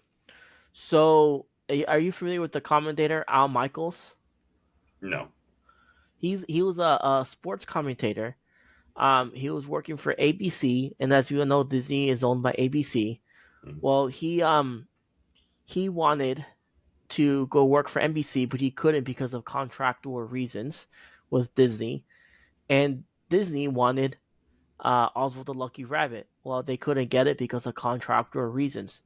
So, are you familiar with the commentator Al Michaels? No. He was a sports commentator. He was working for ABC, and as you know, Disney is owned by ABC. Mhm. Well, he wanted to go work for NBC, but he couldn't because of contractual reasons with Disney. And Disney wanted Oswald the Lucky Rabbit. Well, they couldn't get it because of contractual reasons.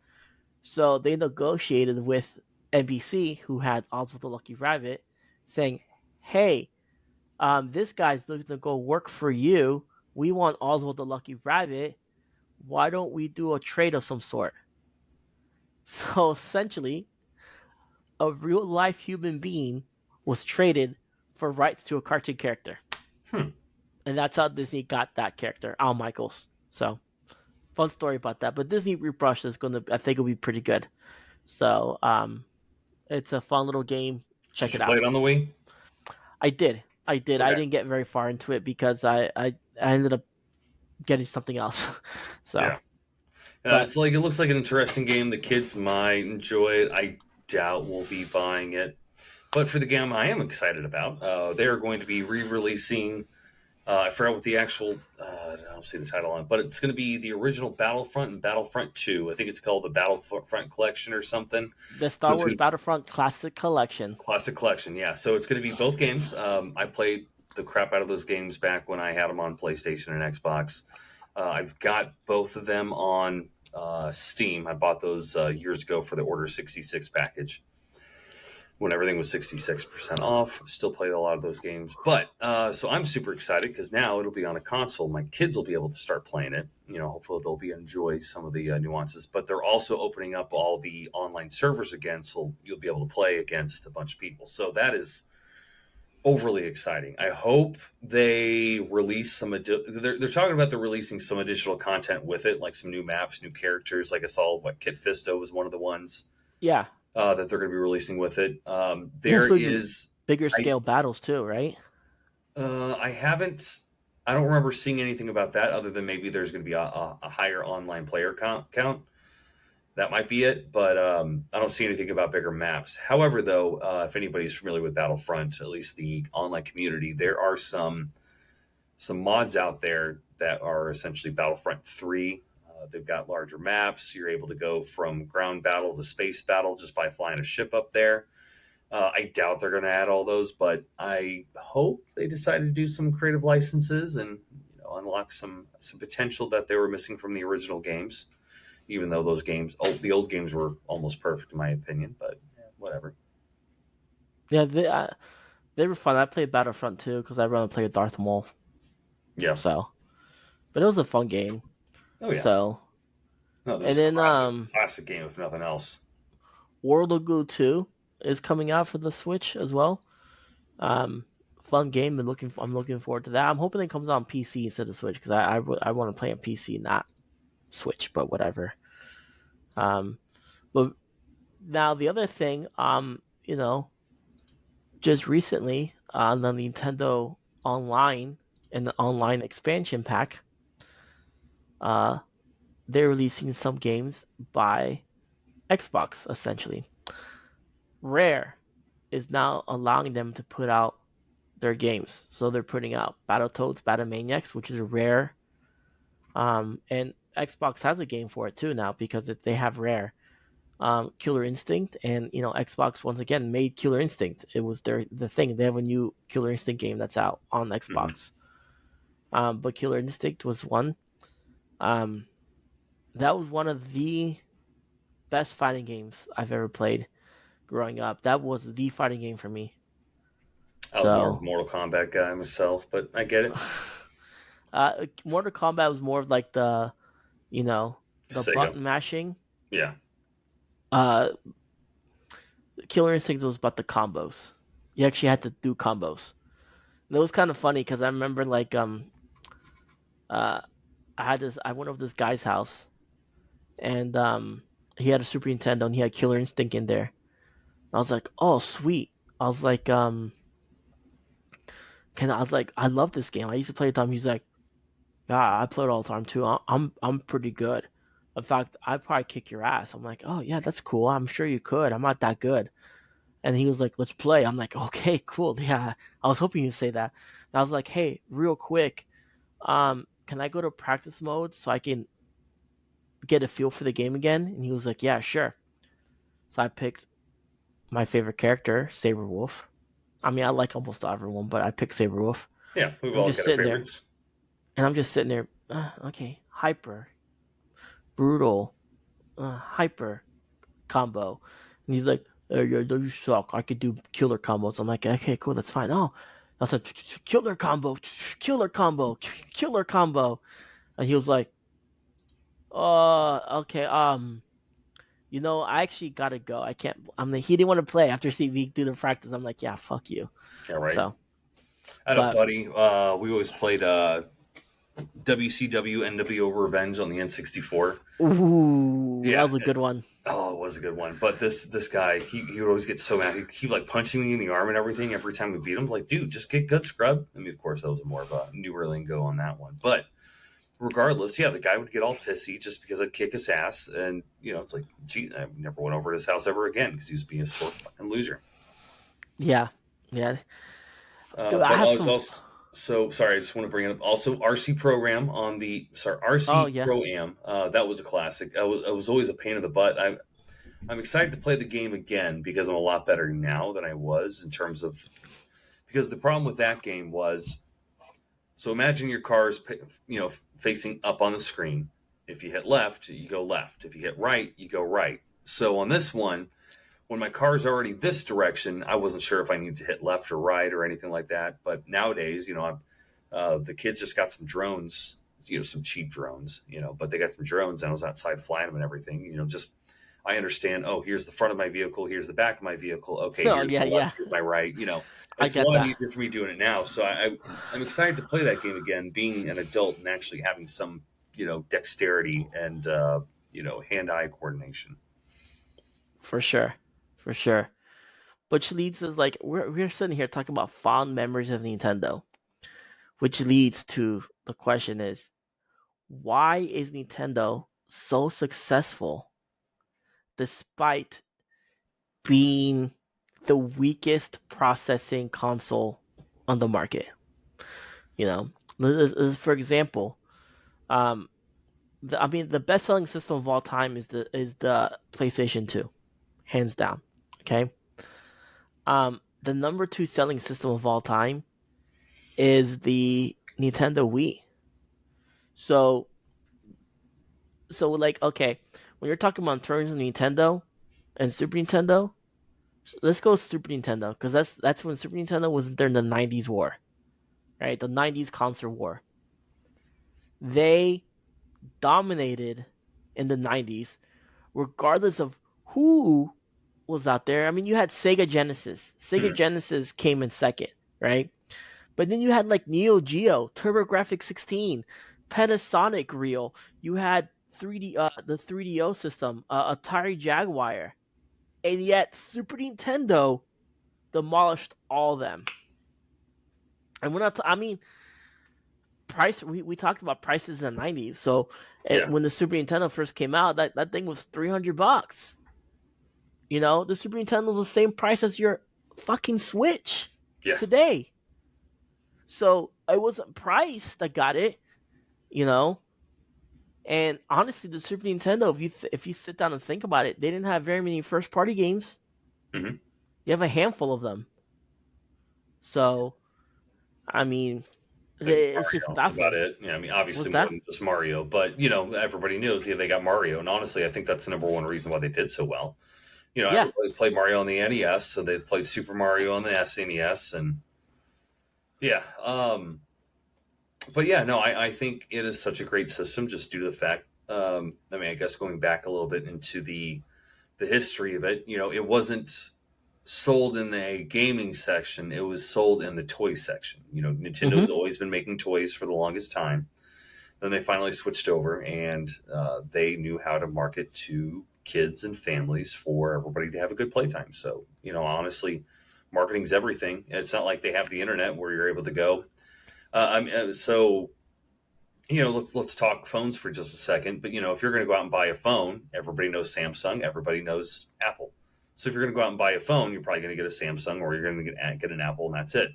So they negotiated with NBC, who had Oswald the Lucky Rabbit, saying, "Hey, this guy's looking to go work for you. We want Oswald the Lucky Rabbit. Why don't we do a trade of some sort?" So essentially, a real life human being was traded for rights to a cartoon character. Hmm. And that's how Disney got that character, Al Michaels. So fun story about that. But Disney Rebrush is gonna I think it'll be pretty good. So it's a fun little game. Did Check you it play out. it on the Wii? I did. I did. I Okay. didn't get very far into it because I ended up getting something else. So Yeah. but It's like it looks like an interesting game. The kids might enjoy it. I doubt we'll be buying it. But for the game I am excited about, they are going to be re-releasing. I forgot what the actual. I don't see the title on it, but it's going to be the original Battlefront and Battlefront Two. I think it's called the Battlefront Collection or something. the So Star it's Wars going to Battlefront Classic Collection. classic collection. Yeah. So it's going to be both games. I played the crap out of those games back when I had them on PlayStation and Xbox. I've got both of them on Steam. I bought those years ago for the Order 66 package. when everything was 66% off. Still played a lot of those games. But so I'm super excited because now it'll be on a console. My kids will be able to start playing it. Hopefully they'll be enjoy some of the nuances. But they're also opening up all the online servers again, so you'll be able to play against a bunch of people. So that is overly exciting. I hope they release some. They're talking about they're releasing some additional content with it, like some new maps, new characters. Like I saw, what Kit Fisto was one of the ones Yeah, that they're going to be releasing with it. there's There supposed to be is, bigger I scale battles too, right? I haven't, I don't remember seeing anything about that other than maybe there's going to be a higher online player count. That might be it, but I don't see anything about bigger maps. However, though, if anybody's familiar with Battlefront, at least the online community, there are some mods out there that are essentially Battlefront 3. They've got larger maps. You're able to go from ground battle to space battle just by flying a ship up there. I doubt they're going to add all those, but I hope they decided to do some creative licenses and unlock some potential that they were missing from the original games. Even though those games, the old games were almost perfect in my opinion, but yeah, whatever. Yeah, they were fun. I played Battlefront too because I run to play with Darth Maul. Yeah. So, but it was a fun game. Oh yeah. So, No, this and is a then classic game if nothing else. World of Goo 2 is coming out for the Switch as well. Um, Fun game. I'm looking forward to that. I'm hoping it comes on PC instead of Switch because I want to play on PC, not Switch, but whatever. Um, but now the other thing, just recently on the Nintendo Online and the online expansion pack, uh, they're releasing some games by Xbox essentially. Rare is now allowing them to put out their games. So they're putting out Battletoads, Battlemaniacs, which is a rare. And Xbox has a game for it too now because they have Rare. Killer Instinct, and Xbox once again made Killer Instinct. It was the thing. They have a new Killer Instinct game that's out on Mm-hmm. Xbox. But Killer Instinct was one. Um, that was one of the best fighting games I've ever played growing up. That was the fighting game for me. I was more of a So, Mortal Kombat guy myself, but I get it. Mortal Kombat was more of like the Sega. button mashing. Yeah. Uh, Killer Instinct was about the combos. You actually had to do combos. And it was kind of funny because I remember like uh I went over to this guy's house and he had a Super Nintendo and he had Killer Instinct in there. And I was like, oh sweet. I was like, I was like, I love this game. I used to play it all the time. He's like, yeah, I play it all the time too. I'm pretty good. In fact, I'd probably kick your ass. I'm like, oh yeah, that's cool. I'm sure you could. I'm not that good. And he was like, let's play. I'm like, okay, cool. Yeah. I was hoping you'd say that. And I was like, hey, real quick, can I go to practice mode so I can get a feel for the game again? And he was like, yeah, sure. So I picked my favorite character, Saberwolf. I mean, I like almost everyone, but I picked Saberwolf. Yeah, we've I'm all just got our sitting there, favorites. and I'm just sitting there. Okay, hyper, brutal, hyper combo. And he's like, hey, yeah, you suck. I could do killer combos. I'm like, okay, cool, that's fine. Oh, I said, killer combo, killer combo, killer combo. And he was like, okay, I actually gotta go. I can't. I mean, he didn't want to play after seeing me do the practice. I'm like, yeah, fuck you. Yeah, right. So, I had a but buddy. We always played WCW NWO Revenge on the N64. ooh, that Yeah. was a good one. Oh, it was a good one. But this guy, he would always get so mad. He'd keep like punching me in the arm and everything every time we beat him. Like, dude, just get good scrub. I mean, of course, that was more of a newer lingo on that one. But regardless, yeah, the guy would get all pissy just because I'd kick his ass. And, it's like, gee, I never went over to his house ever again because he was being a sore fucking loser. Yeah, yeah. Dude, I But have I was some. also so sorry. I just want to bring it up. Also, RC Program on the Oh RC yeah, Pro Am. That was a classic. I was always a pain in the butt. I'm excited to play the game again because I'm a lot better now than I was in terms of because the problem with that game was so imagine your car is facing up on the screen. If you hit left, you go left. If you hit right, you go right. So on this one, when my car's already this direction, I wasn't sure if I need to hit left or right or anything like that. But nowadays, the kids just got some drones, some cheap drones, but they got some drones and I was outside flying them and everything, just I understand, oh, here's the front of my vehicle, here's the back of my vehicle. Okay, Oh here's yeah, my left, yeah. here's my right. I It's a get lot that easier for me doing it now. So I'm excited to play that game again, being an adult and actually having some, dexterity and, hand-eye coordination. for sure, for sure. Which leads us like we're sitting here talking about fond memories of Nintendo, which leads to the question is why is Nintendo so successful despite being the weakest processing console on the market? You know, for example, um, I mean, the best-selling system of all time is the PlayStation 2, hands down. Okay. The number two selling system of all time is the Nintendo Wii. So, so like, okay, when you're talking about in terms of Nintendo and Super Nintendo, let's go Super Nintendo because that's when Super Nintendo was during the '90s war, right? The '90s console war. They dominated in the '90s, regardless of who was out there. I mean, you had Sega Genesis. Sega Mhm. Genesis came in second, right? But then you had like Neo Geo, TurboGrafx 16, Panasonic Reel. You had 3D, the 3DO system, Atari Jaguar, and yet Super Nintendo demolished all of them. And we're not. I mean, price. We talked about prices in the '90s. So Yeah, when the Super Nintendo first came out, that thing was $300. You know, the Super Nintendo's the same price as your fucking Switch yeah. today. So it wasn't price that got it, you know. And honestly, the Super Nintendo, if you sit down and think about it, they didn't have very many first party games. Hmm. You have a handful of them. So I mean, I think it's just Mario. That's about baffling. it. Yeah, I mean, What's obviously more that? than just Mario, but everybody knows. Yeah, they got Mario, and honestly, I think that's the number one reason why they did so well. Yeah, Everybody played Mario on the NES, so they've played Super Mario on the SNES, and yeah. But yeah, no, I think it is such a great system just due to the fact. I mean, I guess going back a little bit into the history of it, it wasn't sold in a gaming section; it was sold in the toy section. hmm Nintendo's always been making toys for the longest time. Then they finally switched over, and they knew how to market to kids and families for everybody to have a good playtime. So, honestly, marketing's everything. It's not like they have the internet where you're able to go. So let's talk phones for just a second. But if you're going to go out and buy a phone, everybody knows Samsung, everybody knows Apple. So if you're going to go out and buy a phone, you're probably going to get a Samsung, or you're going to get an Apple, and that's it.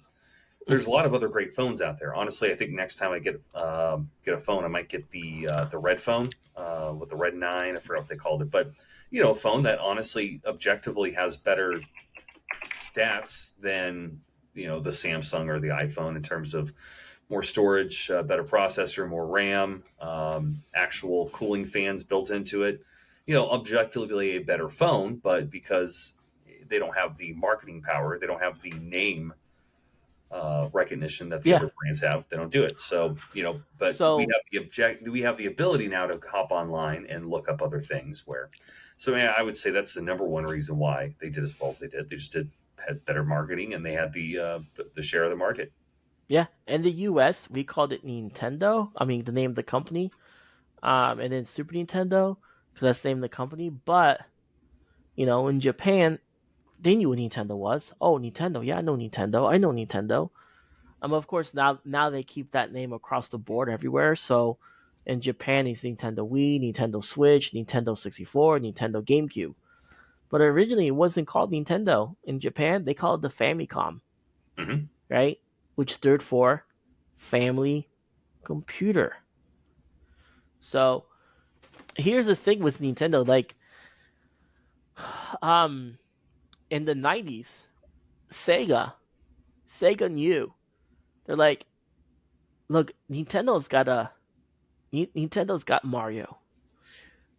There's a lot of other great phones out there. Honestly, I think next time I get a phone, I might get the red phone with the red 9. I forgot what they called it, but a phone that honestly, objectively, has better stats than the Samsung or the iPhone in terms of more storage, better processor, more RAM, actual cooling fans built into it. Objectively a better phone, but because they don't have the marketing power, they don't have the name recognition that the yeah. other brands have. They don't do it. So but So we have the ability now to hop online and look up other things. So yeah, I would say that's the number one reason why they did as well as they did. They just had better marketing and they had the share of the market. yeah, in the U.S. we called it Nintendo. I mean, the name of the company. And then Super Nintendo because that's the name of the company. But in Japan, they knew what Nintendo was. Oh, Nintendo. Yeah, I know Nintendo. I know Nintendo. Of course, now they keep that name across the board everywhere. So in Japan, it's Nintendo Wii, Nintendo Switch, Nintendo 64, Nintendo GameCube. But originally, it wasn't called Nintendo. In Japan, they called it the Famicom, Hmm. right? Which stood for Family Computer. So here's the thing with Nintendo, like, um, in the '90s, Sega, Sega knew. They're like, look, Nintendo's got Mario.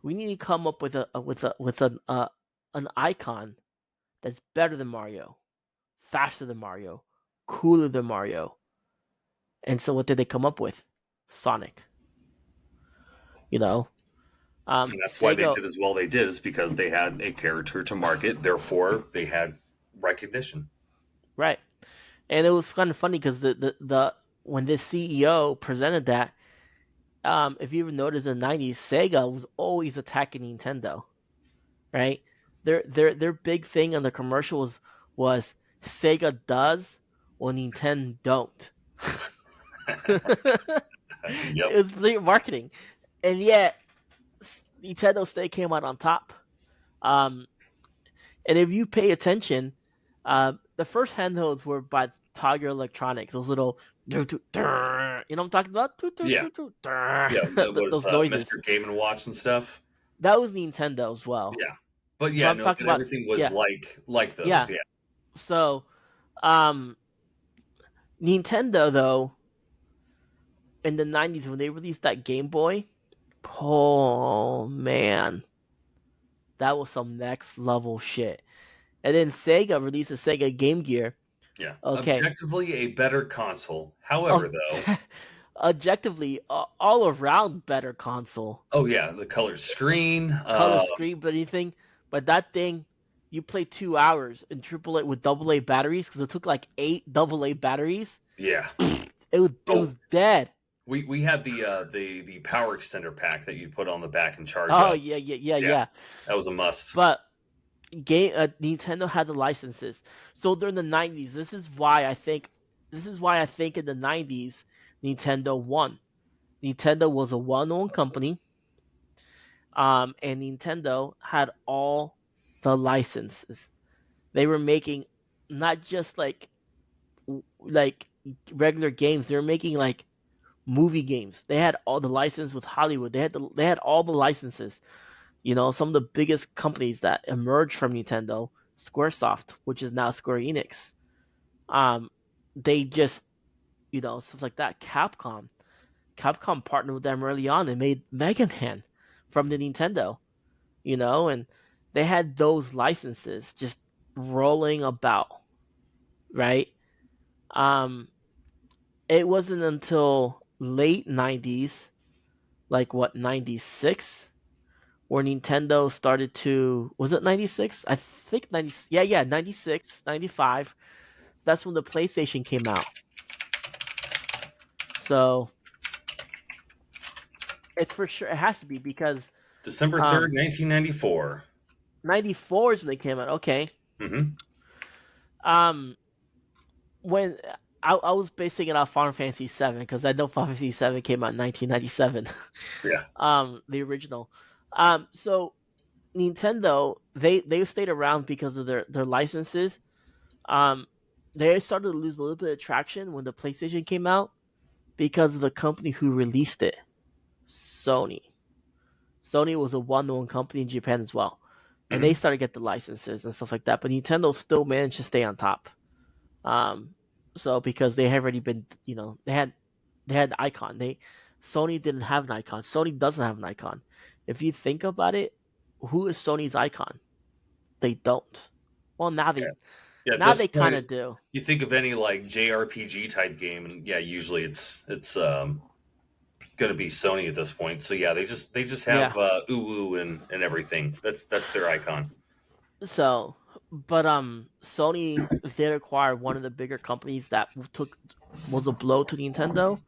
We need to come up with an icon that's better than Mario, faster than Mario, cooler than Mario. And so what did they come up with? Sonic. You know, And that's why they Sega, did as well they did, is because they had a character to market. Therefore, they had recognition. right? And it was kind of funny because the when this CEO presented that, if you ever noticed in the '90s, Sega was always attacking Nintendo, right? Their big thing on the commercial was Sega does what Nintendo don't. It Yep. was brilliant marketing, and yet Nintendo still came out on top. Um, and if you pay attention, the first handhelds were by Tiger Electronics. Those little, you know what I'm talking about? Yeah. Yeah. That was Those noises. Mr. Game and Watch and stuff. That was Nintendo as well. Yeah. But But yeah, I'm no, talking but about, everything was yeah, like those. yeah. Yeah. So, um, Nintendo though, in the '90s when they released that Game Boy, oh man, that was some next level shit. And then Sega released a Sega Game Gear. Yeah. Okay, Objectively a better console. oh, However, though, objectively, all around better console, oh yeah, the colored screen. color screen, but anything. But that thing, you play 2 hours in AAA with AA batteries because it took like 8 AA batteries. Yeah. It was Oh, dead. we had the power extender pack that you put on the back and charge Oh up. yeah, yeah, yeah, Yeah, yeah. that was a must. But Nintendo had the licenses. So during the '90s, this is why I think in the '90s Nintendo won. Nintendo was a well-known company, and Nintendo had all the licenses. They were making not just like regular games. They were making like movie games. They had all the license with Hollywood. They had all the licenses. Some of the biggest companies that emerged from Nintendo, SquareSoft, which is now Square Enix. Um, they just stuff like that. Capcom partnered with them early on and made Mega Man from the Nintendo. And they had those licenses just rolling about, right? Um, it wasn't until late '90s, like what, '96, where Nintendo started to, was it '96? I think '90, yeah, yeah, '96, '95. That's when the PlayStation came out. So it's for sure, it has to be because December 3rd, um 1994. '94 is when they came out. Okay. Mm-hmm. Um, when I was basing it off Final Fantasy VII because I know Final Fantasy VII came out in 1997. Yeah. The original. So Nintendo, they stayed around because of their licenses. Um, they started to lose a little bit of traction when the PlayStation came out because of the company who released it, Sony. Sony was a well-known company in Japan as well, and they Mm-hmm. started to get the licenses and stuff like that. But Nintendo still managed to stay on top. Um, so because they had already been, they had an icon. Sony didn't have an icon. Sony doesn't have an icon. If you think about it, who is Sony's icon? They don't. Well, now Yeah. they Yeah. At now this they kind point, of do. you think of any like JRPG type game, and yeah, usually it's going to be Sony at this point. So yeah, they just Yeah. have Uwu and everything. That's their icon. So, but Sony did acquire one of the bigger companies that was a blow to Nintendo,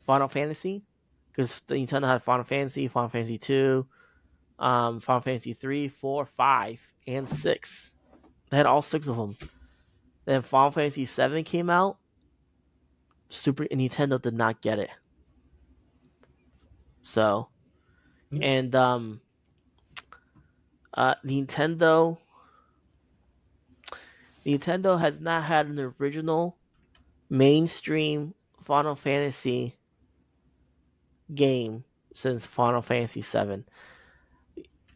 Final Fantasy, because Nintendo had Final Fantasy, Final Fantasy 2, Final Fantasy 3, 4, 5, and 6. They had all six of them. Then Final Fantasy 7 came out. Super Nintendo did not get it. So, Hmm. and Nintendo has not had an original mainstream Final Fantasy game since Final Fantasy 7.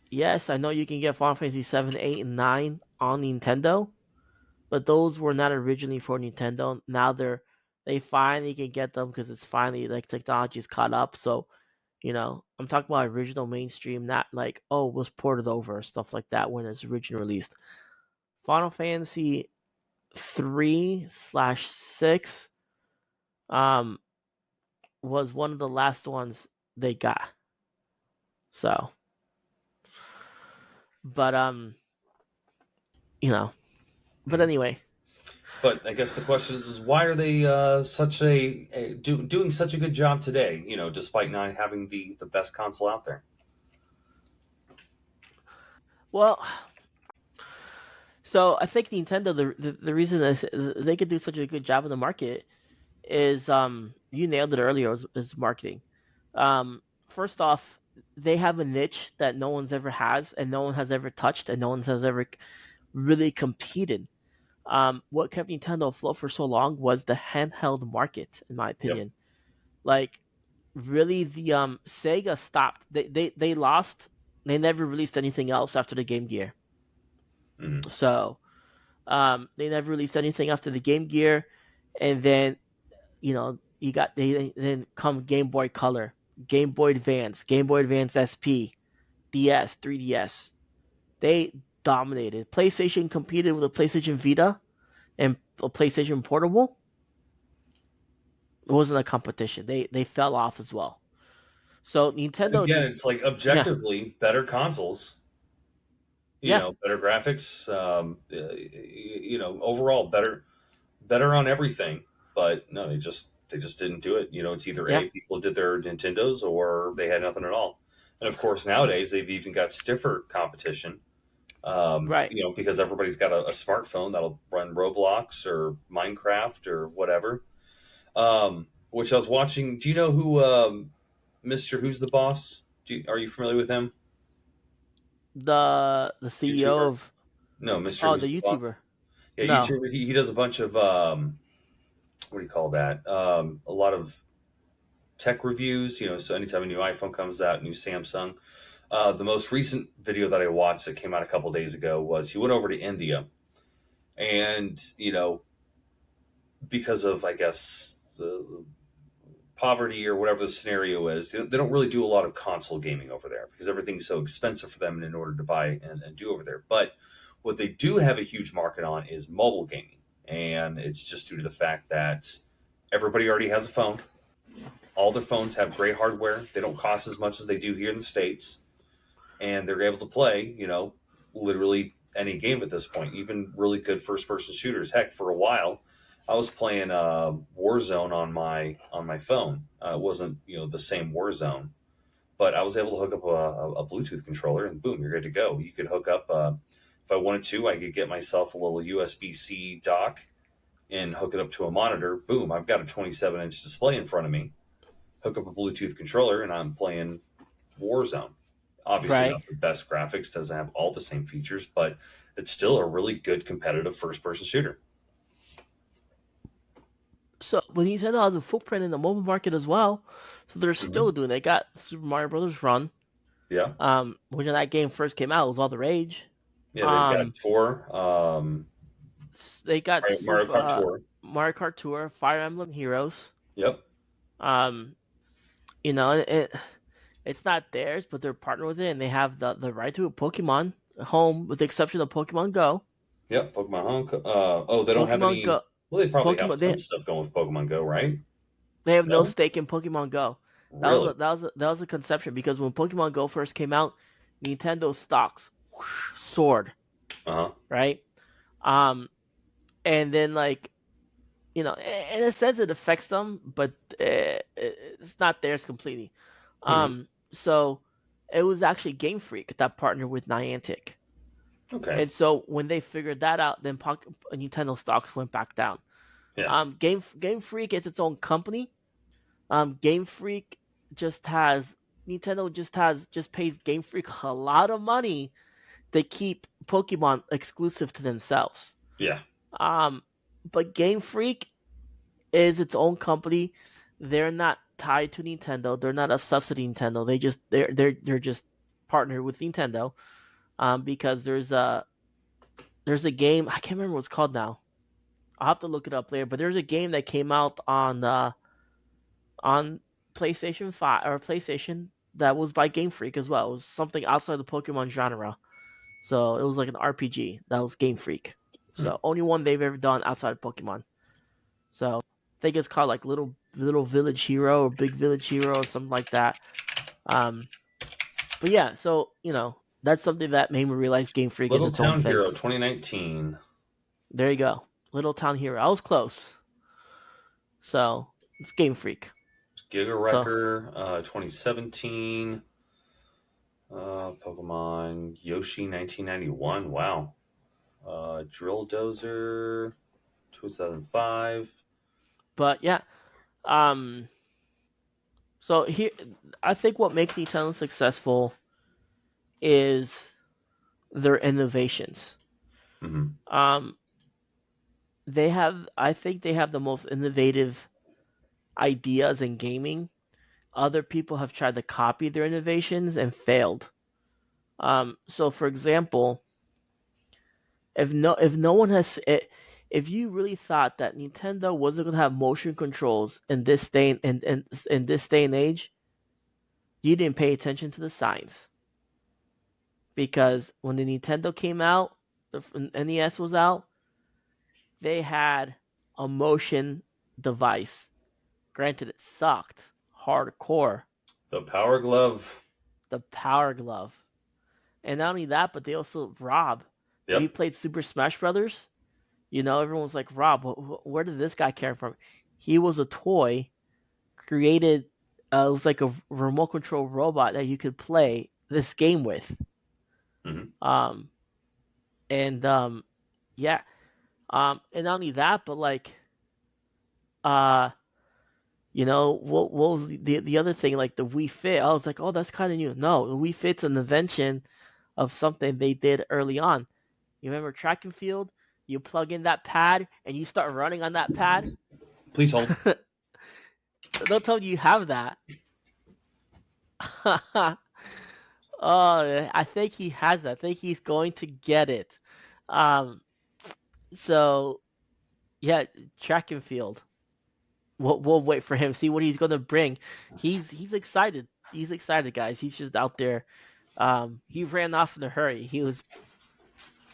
Yes, I know you can get Final Fantasy 7, 8, and 9 on Nintendo, but those were not originally for Nintendo. Now they finally can get them because it's finally like technology's caught up. So, I'm talking about original mainstream, not like, oh, it was ported over stuff like that when it's originally released. Final Fantasy 3/6 um was one of the last ones they got. So, but you know, but Mhm. anyway, But I guess the question is why are they doing such a good job today? You know, despite not having the best console out there. well, so I think Nintendo the reason that they could do such a good job in the market is you nailed it earlier is marketing. First off, they have a niche that no one's ever has and no one has ever touched and no one has ever really competed. What kept Nintendo afloat for so long was the handheld market, in my Yep. opinion. Like really the Sega stopped. They lost. They never released anything else after the Game Gear. Mhm. So they never released anything after the Game Gear, and then you got they then come Game Boy Color, Game Boy Advance, Game Boy Advance SP, DS, 3DS. They dominated. PlayStation competed with the PlayStation Vita and a PlayStation Portable. It wasn't a competition. They fell off as well. So Nintendo Again, just it's like yeah objectively better consoles. You yeah know, better graphics. You know, overall better on everything. But no, they just didn't do it. You know, it's either yeah a people did their Nintendos or they had nothing at all. And of course, nowadays they've even got stiffer competition. right. You know, because everybody's got a smartphone that'll run Roblox or Minecraft or whatever. Which I was watching. Do you know who Mr. Who's the Boss? Are you familiar with him? The CEO YouTuber? of No, Mr. oh Who's the the Boss. YouTuber. Yeah, No, YouTuber. He does a bunch of what do you call that? A lot of tech reviews. You know, so anytime a new iPhone comes out, new Samsung. The most recent video that I watched that came out a couple days ago was he went over to India, and you know, because of I guess the poverty or whatever the scenario is, they don't really do a lot of console gaming over there because everything's so expensive for them in order to buy and do over there. But what they do have a huge market on is mobile gaming, and it's just due to the fact that everybody already has a phone. All their phones have great hardware. They don't cost as much as they do here in the states, and they're able to play, you know, literally any game at this point, even really good first person shooters. Heck, for a while, I was playing Warzone on my phone. It wasn't the same Warzone, but I was able to hook up a Bluetooth controller, and boom, you're good to go. You could hook up if I wanted to, I could get myself a little USB C dock and hook it up to a monitor. Boom, I've got a 27-inch display in front of me. Hook up a Bluetooth controller, and I'm playing Warzone. Obviously, right. not the best graphics, doesn't have all the same features, but it's still a really good competitive first person shooter. So, but Nintendo has a footprint in the mobile market as well. So they're still Hmm. doing. They got Super Mario Brothers Run. Yeah. When that game first came out, it was all the rage. Yeah, they've got Um, Tour, they got Mario Super Kart Tour. Mario Kart Tour, Fire Emblem Heroes. Yep. Um, it's not theirs, but they're partnered with it, and they have the right to a Pokemon Home, with the exception of Pokemon Go. Yep. Pokemon Home. Oh, they don't have Pokemon any. Go, Well, they probably have Pokemon some stuff going with Pokemon Go, right? they have no No? stake in Pokemon Go. Really? That was a conception because when Pokemon Go first came out, Nintendo stocks soared, Uh huh. right? Um, and then in a sense it affects them, but it's not theirs completely. Hmm. So it was actually Game Freak that partnered with Niantic, Okay. and so when they figured that out, then Nintendo stocks went back down. Yeah. Game Freak is its own company. Game Freak just has just pays Game Freak a lot of money to keep Pokemon exclusive to themselves. Yeah. Um, but Game Freak is its own company. They're not tied to Nintendo. They're not a subsidy Nintendo. They're just partnered with Nintendo. Because there's a game I can't remember what it's called now. I'll have to look it up later. But there's a game that came out on PlayStation 5 or PlayStation that was by Game Freak as well. It was something outside the Pokemon genre. So it was like an RPG. That was Game Freak. Hmm. So only one they've ever done outside of Pokemon. So I think it's called like Little Village Hero or Big Village Hero or something like that. Um, but yeah, so that's something that made me realize Game Freak is Little its own Town thing. Hero 2019. There you go, Little Town Hero. I was close. So it's Game Freak. Giga So, Wrecker 2017. Pokemon Yoshi 1991. Wow. Drill Dozer 2005. but yeah, um, so here I think what makes Nintendo successful is their innovations. Mm-hmm. Um, I think they have the most innovative ideas in gaming. Other people have tried to copy their innovations and failed. So for example, if no one has if you really thought that Nintendo wasn't gonna have motion controls in this day and age, you didn't pay attention to the signs. Because when the Nintendo came out, the NES was out, they had a motion device. Granted, it sucked hardcore. The Power Glove. The Power Glove, and not only that, but they also Rob. If you Yep. played Super Smash Brothers, everyone was like, Rob, where did this guy come from? He was a toy created. It was like a remote control robot that you could play this game with. Mm-hmm. Um, and yeah. And not only that, but like, uh, what was the other thing? Like the Wii Fit. I was like, oh, that's kind of new. No, the Wii Fit's an invention of something they did early on. You remember track and field? You plug in that pad and you start running on that pad. Please hold. Don't tell me you have that. Oh, I think he has that. I think he's going to get it. Um, so yeah, track and field. We'll wait for him. See what he's gonna bring. He's excited. He's excited, guys. He's just out there. He ran off in a hurry. He was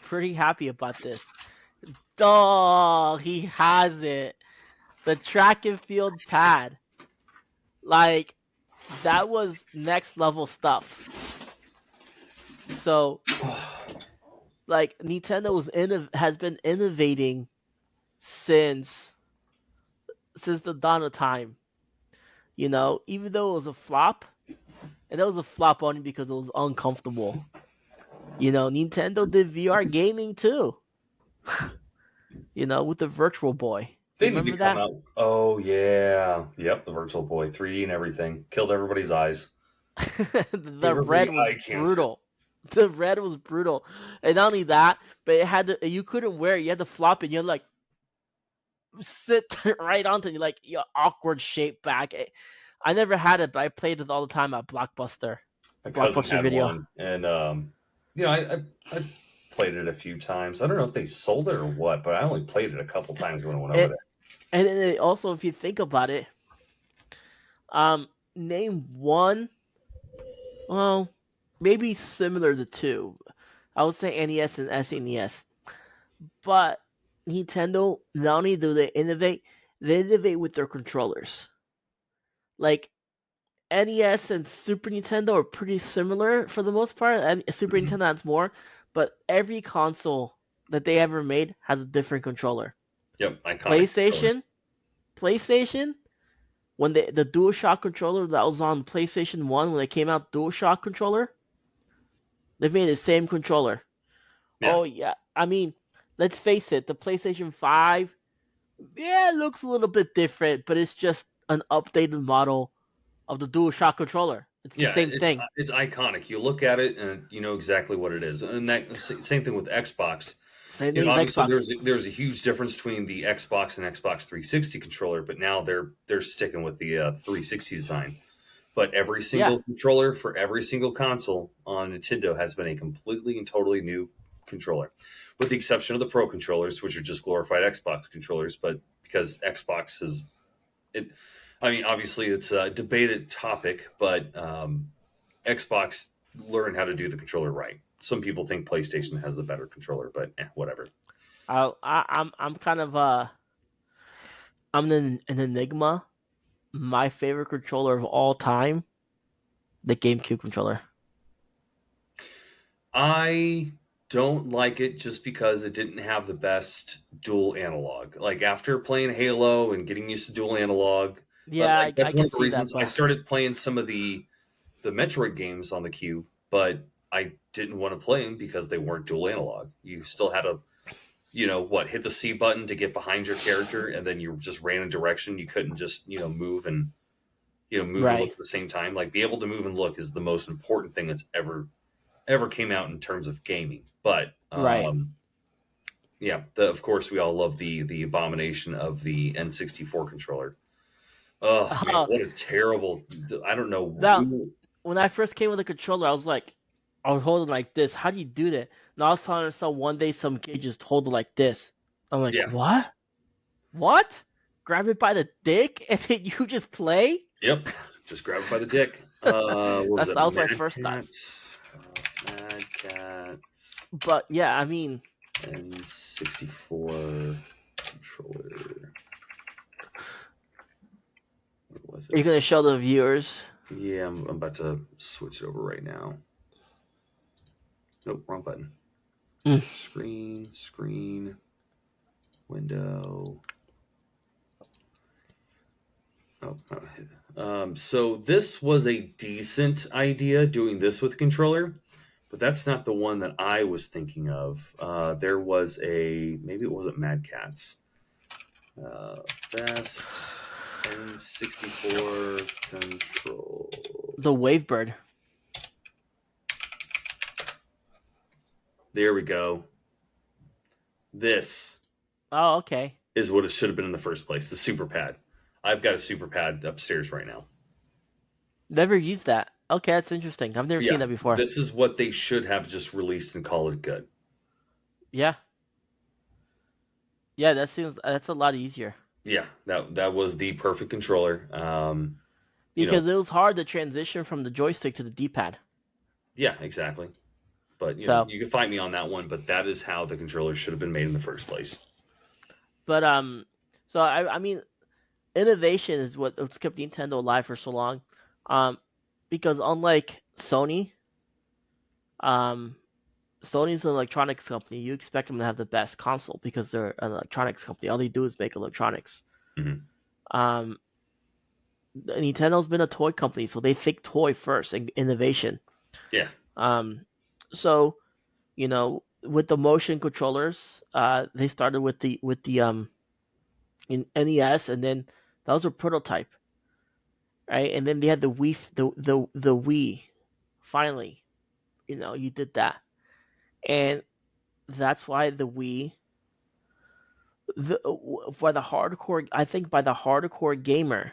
pretty happy about this. Oh, he has it. The track and field pad. Like that was next level stuff. So like has been innovating since the dawn of time. Even though it was a flop, and that was a flop only because it was uncomfortable. Nintendo did VR gaming too. With the Virtual Boy. Do you They need to remember come that? out. Oh, yeah. Yep. The Virtual Boy 3D and everything. Killed everybody's eyes. The Gave everybody red was eye cancer. brutal. The red was brutal, and not only that, but you couldn't wear it. You had to flop it. You had to, like sit right onto you, like your awkward shape back. I never had it, but I played it all the time at My cousin Blockbuster had Video. one. And, I played it a few times. I don't know if they sold it or what, but I only played it a couple times when I went over And there. and then also, if you think about it, name one, well, maybe similar to two. I would say NES and SNES, but Nintendo not only do they innovate with their controllers. Like NES and Super Nintendo are pretty similar for the most part, and Super Mhm. Nintendo has more, but every console that they ever made has a different controller. Yep. Iconic controllers. PlayStation, PlayStation, when the DualShock controller that was on PlayStation 1 when it came out, DualShock controller, they made the same controller. Yeah. Oh yeah. I mean, let's face it, the PlayStation 5, yeah, it looks a little bit different, but it's just an updated model of the DualShock controller. It's the Yeah, same thing. it's iconic. You look at it and you know exactly what it is. And that same thing with Xbox. Same thing with Obviously Xbox. there's a huge difference between the Xbox and Xbox 360 controller, but now they're sticking with the 360 design. But every Yeah. single controller for every single console on Nintendo has been a completely and totally new controller, with the exception of the Pro controllers, which are just glorified Xbox controllers. But because Xbox is it, I mean, obviously it's a debated topic, but Xbox learned how to do the controller right. some people think PlayStation has the better controller, but whatever. I'm kind of I'm an enigma. My favorite controller of all time, the GameCube controller. I don't like it just because it didn't have the best dual analog. Like after playing Halo and getting used to dual analog, Yeah, like I that's one can of the see that, reasons I but started playing some of the Metroid games on the Cube, but I didn't want to play them because they weren't dual analog. You still had to, hit the C button to get behind your character, and then you just ran a direction. You couldn't just, move and move and look right, at the same time. Like be able to move and look is the most important thing that's ever came out in terms of gaming. But right. yeah, of course we all love the abomination of the N64 controller. Oh man, Uh, what a terrible! I don't know now, who. when I first came with the controller, I was holding like this. How do you do that? And I was telling myself one day some kid just hold it like this. I'm like, Yeah, what? What? Grab it by the dick and then you just play? yep. Just grab it by the dick. What was it? That was my Mad first thoughts. Cats. Mad Cats. But yeah, I mean, N64 controller. What was are you it? gonna show the viewers? Yeah, I'm about to switch it over right now. Nope, wrong button. Mm. Screen, window. Oh, so this was a decent idea doing this with controller, but that's not the one that I was thinking of. There was maybe it wasn't Mad Cats. Best N64 control. The Wavebird. There we go. This Oh, okay. is what it should have been in the first place. The super pad. I've got a super pad upstairs right now. Never used that. Okay, that's interesting. I've never seen Yeah, that before. this is what they should have just released and call it good. Yeah. Yeah, that's a lot easier. Yeah, that was the perfect controller. You know, Because it was hard to transition from the joystick to the D pad. yeah, exactly. But So you can fight me on that one. But that is how the controller should have been made in the first place. but so I mean innovation is what's kept Nintendo alive for so long. Um because unlike Sony, um Sony's an electronics company. You expect them to have the best console because they're an electronics company. All they do is make electronics. Hmm. Um, Nintendo's been a toy company, so they think toy first and innovation. Yeah, Um, so with the motion controllers, they started with the in NES, and then that was a prototype, right? And then they had the Wii, the Wii. Finally, you did that, and that's why the Wii the by the hardcore I think by the hardcore gamer,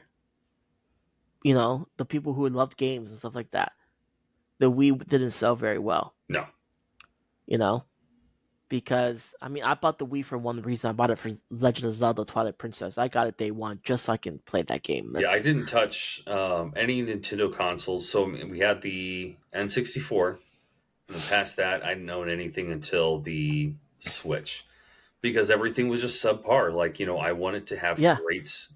the people who loved games and stuff like that, the Wii didn't sell very well, no, you know, because I mean I bought the Wii for one reason. I bought it for Legend of Zelda Twilight Princess. I got it day one just so I can play that game. yeah, I That's didn't touch any Nintendo consoles. So we had the N64, and then past that, I didn't own anything until the Switch because everything was just subpar. Like I wanted to have yeah, great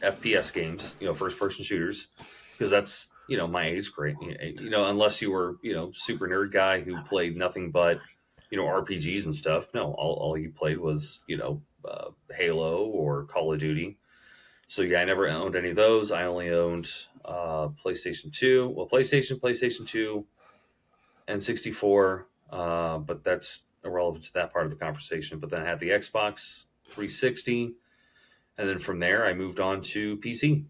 FPS games, first person shooters, because that's my age grade. Unless you were super nerd guy who played nothing but RPGs and stuff. No, all you played was Halo or Call of Duty. So yeah, I never owned any of those. I only owned PlayStation 2. Well, PlayStation 2, and 64. But that's irrelevant to that part of the conversation. But then I had the Xbox 360, and then from there I moved on to PC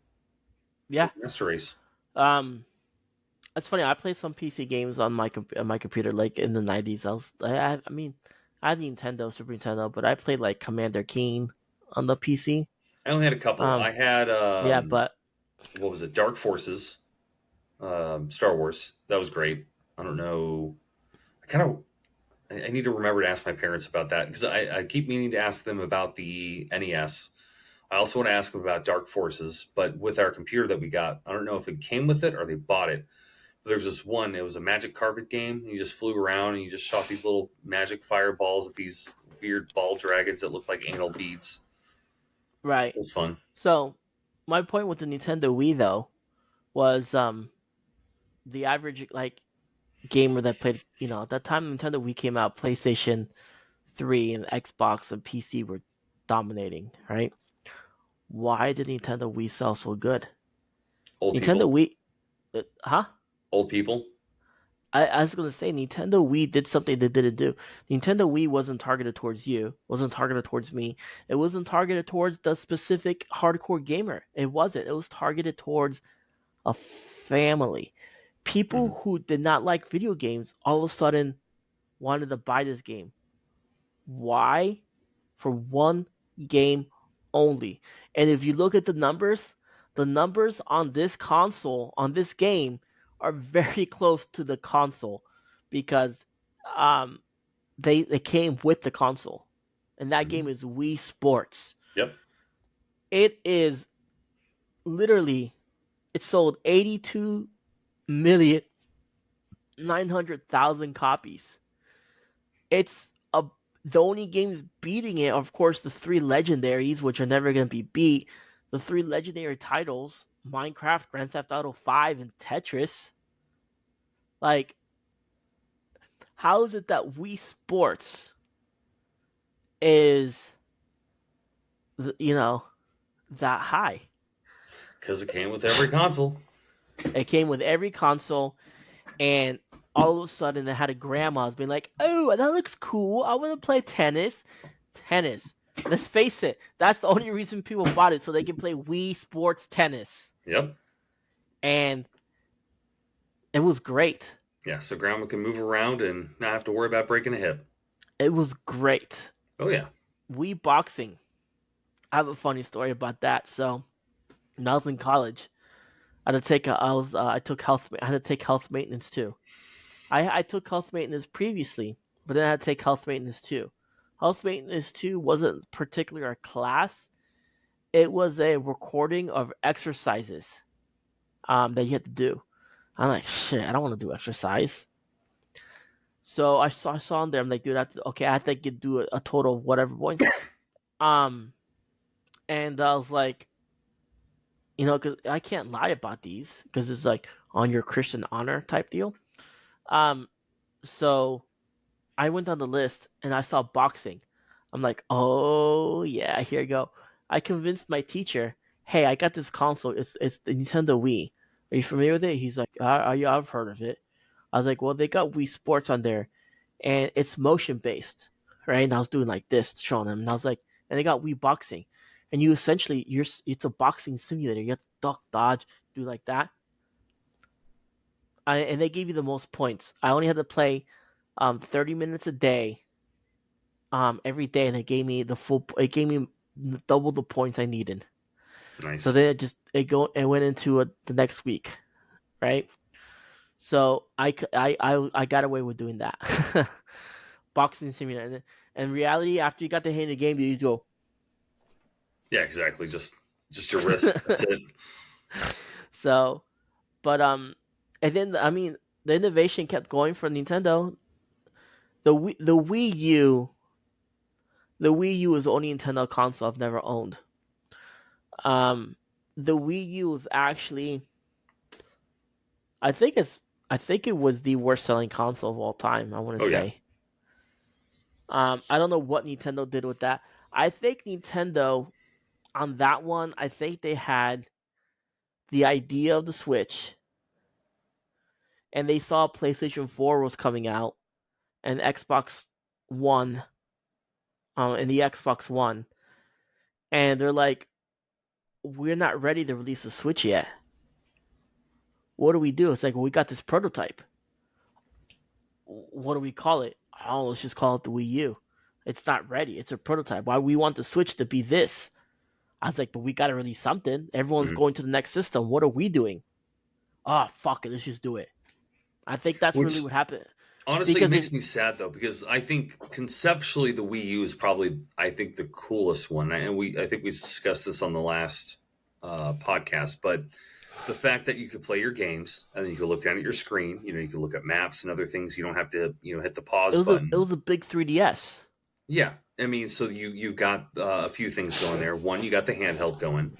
yeah. with Master Race. Um, it's funny. I played some PC games on my computer like in the '90s. I mean, I had Nintendo, Super Nintendo, but I played like Commander Keen on the PC. I only had a couple. I Um, had yeah, but what was it? Dark Forces, Star Wars. That was great. I don't know. I kind of I need to remember to ask my parents about that because I keep meaning to ask them about the NES. I also want to ask them about Dark Forces, but with our computer that we got, I don't know if it came with it or they bought it. There's this one. It was a magic carpet game. You just flew around and you just shot these little magic fireballs at these weird ball dragons that looked like anal beads. Right. It was fun. So my point with the Nintendo Wii though was the average like gamer that played, at that time Nintendo Wii came out, PlayStation 3 and Xbox and PC were dominating, right? Why did Nintendo Wii sell so good? Old Nintendo people. Wii, huh? Old people. I was gonna say Nintendo Wii did something they didn't do. Nintendo Wii wasn't targeted towards you, wasn't targeted towards me. It wasn't targeted towards the specific hardcore gamer. It wasn't. It was targeted towards a family. Hmm. People who did not like video games all of a sudden wanted to buy this game. Why? For one game only. And if you look at the numbers on this console, on this game, are very close to the console because um, they came with the console. And that Hmm. game is Wii Sports. Yep. It is literally, it sold 82,900,000 copies. It's the only games beating it, of course, the three legendaries, which are never going to be beat. The three legendary titles: Minecraft, Grand Theft Auto 5, and Tetris. Like, how is it that Wii Sports is, you know, that high? Because it came with every console. It came with every console, and all of a sudden, it had a grandma's being like, "Oh, that looks cool. I want to play tennis." Tennis. Let's face it, that's the only reason people bought it, so they can play Wii Sports Tennis. Yep. And it was great. Yeah. So grandma can move around and not have to worry about breaking a hip. It was great. Oh yeah. Wii boxing. I have a funny story about that. So when I was in college, I had to take I took health. I had to take health maintenance too. I took health maintenance previously, but then I had to take health maintenance too. Health maintenance two wasn't particularly a class. It was a recording of exercises that you had to do. I'm like, shit, I don't want to do exercise. So I saw him there. I'm like, dude, okay, I have to do a total of whatever points. Um, and I was like, because I can't lie about these because it's like on your Christian honor type deal. Um, so I went on the list and I saw boxing. I'm like, oh yeah, here you go. I convinced my teacher, hey, I got this console. It's the Nintendo Wii. Are you familiar with it? He's like, yeah, I've heard of it. I was like, well, they got Wii Sports on there, and it's motion based, right? And I was doing like this, showing them, and I was like, and they got Wii Boxing, and you essentially it's a boxing simulator. You have to duck, dodge, do like that. And they gave you the most points. I only had to play 30 minutes a day, every day, and they gave me the full. It gave me double the points I needed. So Nice. then it went into the next week, right? So I got away with doing that. Boxing simulator. And reality, after you got the hang of the game, you just go. Yeah. Exactly. Just your wrist. That's it. So, but and then I mean the innovation kept going for Nintendo. The Wii U, the Wii U is the only Nintendo console I've never owned. Um, the Wii U is actually, I think it's, I think it was the worst selling console of all time. I want to Oh yeah. say. I don't know what Nintendo did with that. I think Nintendo on that one, I think they had the idea of the Switch, and they saw PlayStation 4 was coming out, and Xbox One, and the Xbox One, and they're like, we're not ready to release a Switch yet. What do we do? It's like, well, we got this prototype. What do we call it? Oh, let's just call it the Wii U. It's not ready. It's a prototype. Why we want the Switch to be this? I was like, but we got to release something. Everyone's Mhm. going to the next system. What are we doing? Oh, fuck it. Let's just do it. I think that's really Which what happened. honestly, it Because makes if me sad though, because I think conceptually the Wii U is probably, I think, the coolest one, and I think we discussed this on the last podcast. But the fact that you could play your games and then you could look down at your screen. You know, you could look at maps and other things. You don't have to, hit the It pause was it button. was a big 3DS. Yeah, I mean, so you got a few things going there. One, you got the handheld going.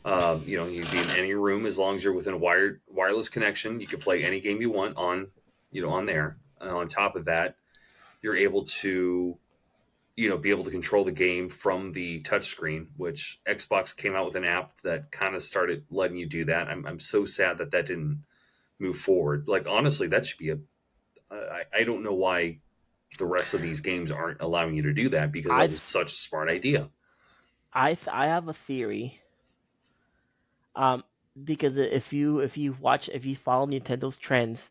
You can be in any room as long as you're within a wireless connection. You can play any game you want on, on there. On top of that, you're able to, be able to control the game from the touchscreen, which Xbox came out with an app that kind of started letting you do that. I'm so sad that didn't move forward. Like, honestly, that should be I don't know why the rest of these games aren't allowing you to do that, because I that was such a smart idea. I have a theory. Um, because if you follow Nintendo's trends,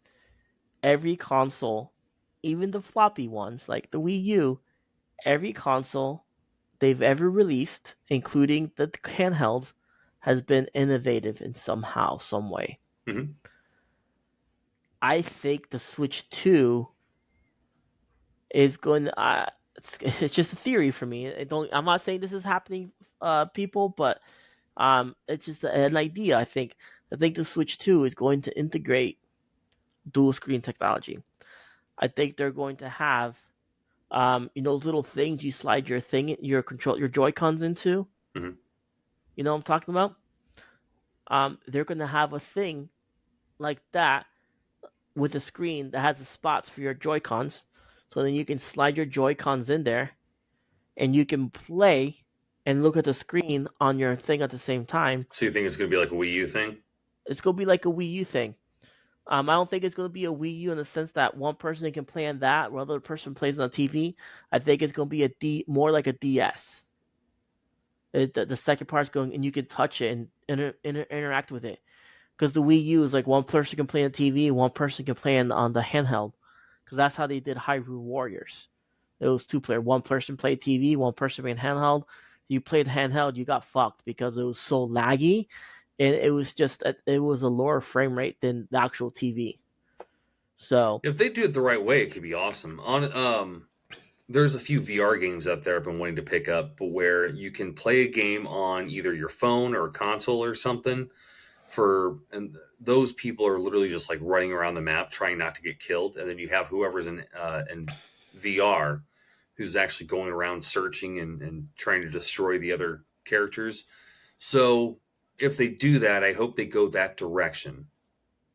every console, even the floppy ones like the Wii U, every console they've ever released, including the handhelds, has been innovative in somehow, some way. Hmm. I think the Switch 2 is going. It's just a theory for me. I'm not saying this is happening, people, but it's just an idea. I think the Switch 2 is going to integrate dual screen technology. I think they're going to have little things you slide your Joy Cons into. Hmm. You know what I'm talking about? They're going to have a thing like that with a screen that has the spots for your Joy Cons, so then you can slide your Joy Cons in there and you can play and look at the screen on your thing at the same time. So you think it's going to be like a Wii U thing? It's gonna be like a Wii U thing. I don't think it's gonna be a Wii U in the sense that one person can play on that, while the other person plays on TV. I think it's gonna be more like a DS. The second part's going, and you can touch it and interact with it. Because the Wii U is like one person can play on TV, one person can play on the handheld. Because that's how they did Hyrule Warriors. It was two player. One person played TV, one person played handheld. You played handheld, you got fucked because it was so laggy, and it was a lower frame rate than the actual TV. So If they do it the right way, it could be awesome. There's a few VR games up there I've been wanting to pick up, but where you can play a game on either your phone or a console or something. And those people are literally just like running around the map trying not to get killed, and then you have whoever's in VR who's actually going around searching and trying to destroy the other characters. So if they do that, I hope they go that direction.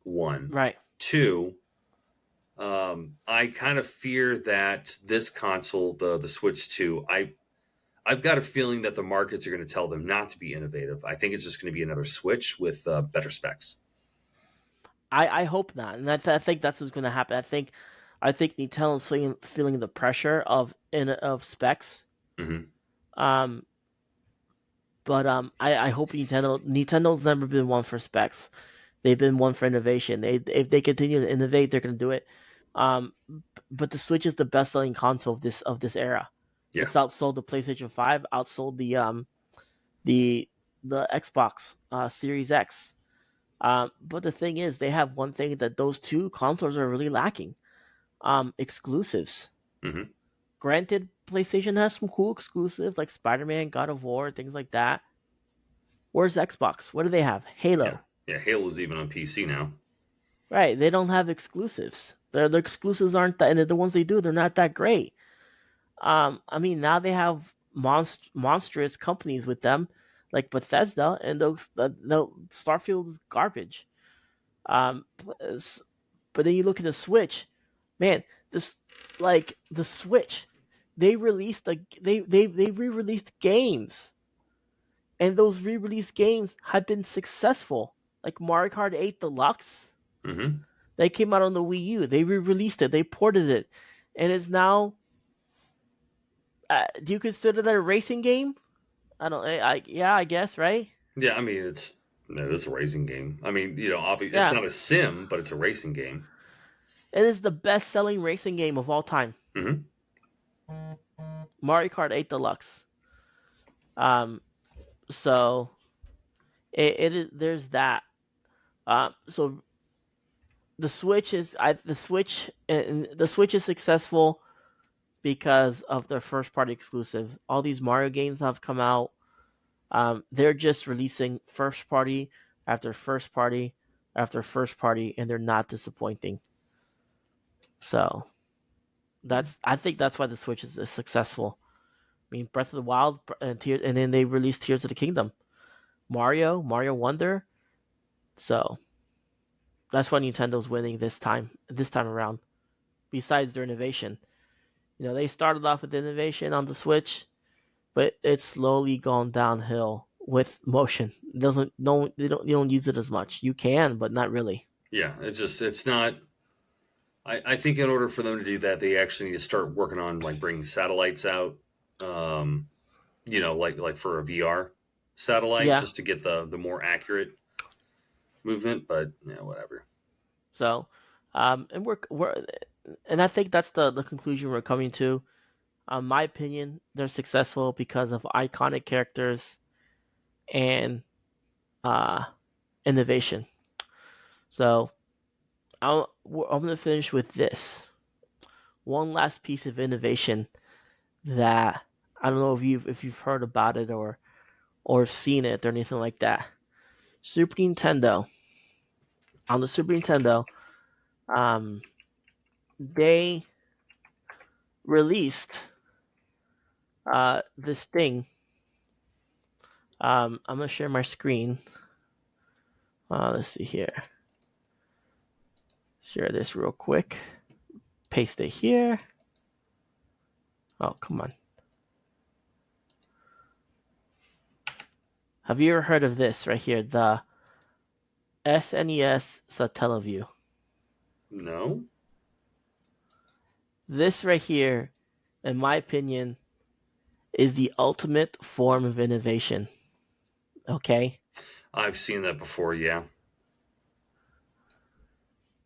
One, right, two. I kind of fear that this console, the Switch 2, I've got a feeling that the markets are going to tell them not to be innovative. I think it's just going to be another Switch with better specs. I hope not, and I think that's what's going to happen. I think Nintendo's feeling the pressure of specs. Hmm. Um, but I hope Nintendo's never been one for specs. They've been one for innovation. If they continue to innovate, they're going to do it. Um, but the Switch is the best selling console of this era. Yeah. It's outsold the PlayStation 5, outsold the the Xbox Series X. But the thing is, they have one thing that those two consoles are really lacking: exclusives. Hmm. Granted, PlayStation has some cool exclusives like Spider-Man, God of War, things like that. Where's Xbox? What do they have? Yeah. Halo. Yeah. Halo's even on PC now. Right, they don't have exclusives. Their exclusives aren't that, and the ones they do, they're not that great. I mean, now they have monstrous companies with them, like Bethesda, and the Starfield is garbage. Um, but then you look at the Switch, man. This like the Switch, they re-released games, and those re-released games have been successful. Like Mario Kart 8 Deluxe, Hmm. they came out on the Wii U. They re-released it. They ported it, and it's now. Do you consider that a racing game? I don't. Yeah, I guess right. Yeah. I mean, it's a racing game. I mean, obviously, it's Yeah, not a sim, but it's a racing game. it is the best-selling racing game of all time. Hmm. Mario Kart 8 Deluxe. Um, so it is. There's that. So the Switch is successful because of their first-party exclusive. All these Mario games have come out. They're just releasing first-party. after first party after first party, and they're not disappointing. So I think that's why the Switch is successful. I mean, Breath of the Wild and then they released Tears of the Kingdom, Mario Wonder. So that's why Nintendo's winning this time around. Besides their innovation, they started off with innovation on the Switch, but it's slowly gone downhill with motion. It doesn't no they don't you don't use it as much. You can, but not really. Yeah, it's not. I think in order for them to do that, they actually need to start working on like bringing satellites out. Um, like for a VR satellite, Yeah. just to get the more accurate movement. But yeah, whatever. So, and we're and I think that's the conclusion we're coming to. My opinion, they're successful because of iconic characters and uh, innovation. So I'm gonna finish with this one last piece of innovation that I don't know if you've heard about it or seen it or anything like that. Super Nintendo on the Super Nintendo, um, they released this thing. I'm gonna share my screen. Let's see here. Share this real quick. Paste it here. Oh, come on. Have you ever heard of this right here? The SNES Satellaview. No, This right here, in my opinion, is the ultimate form of innovation. Okay? I've seen that before. Yeah.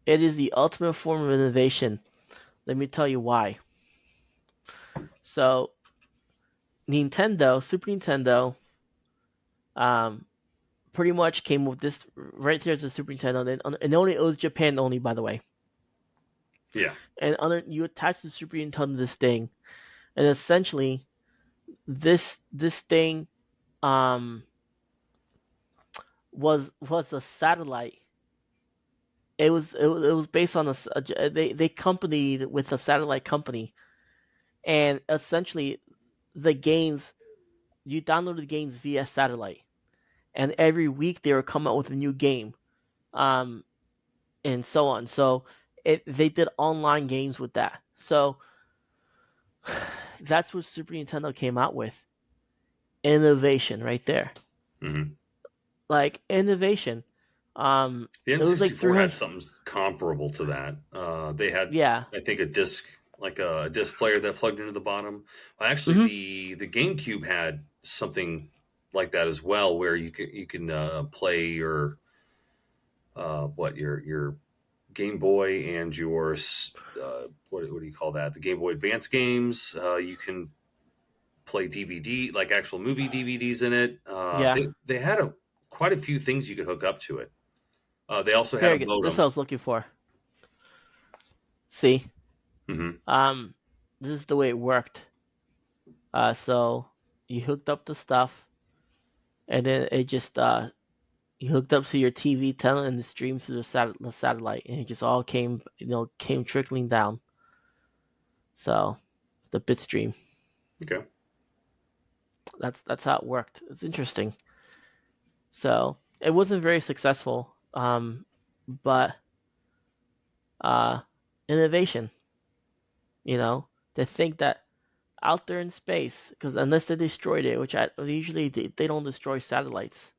It is the ultimate form of innovation. Let me tell you why. So, Super Nintendo, um, pretty much came with this right here as the Super Nintendo, and it was Japan only, by the way. Yeah. And you attach the Super Nintendo to this thing, and essentially this thing um was a satellite. It was based on they companied with a satellite company, and essentially the games you downloaded the games via satellite, and every week they would come out with a new game, um, and so on. So they did online games with that. So that's what Super Nintendo came out with. Innovation right there. Hmm. Like innovation. The It was like N64 had 300. something comparable to that. They had, Yeah. I think, a disc like a disc player that plugged into the bottom. Well, actually, Hmm. the GameCube had something like that as well, where you can play your your Game Boy and your what do you call that? The Game Boy Advance games. You can play DVD, like actual movie DVDs in it. Yeah. They had quite a few things you could hook up to it. They also had a Here, this is what I modem. was looking for. See, Hmm. um, this is the way it worked. So you hooked up the stuff, and then it just you hooked up to your TV, telling the streams to the satellite, and it just all came trickling down. So the bit stream. Okay. That's how it worked. It's interesting. So it wasn't very successful, but uh, innovation. To think that out there in space, because unless they destroyed it, which usually they don't destroy satellites.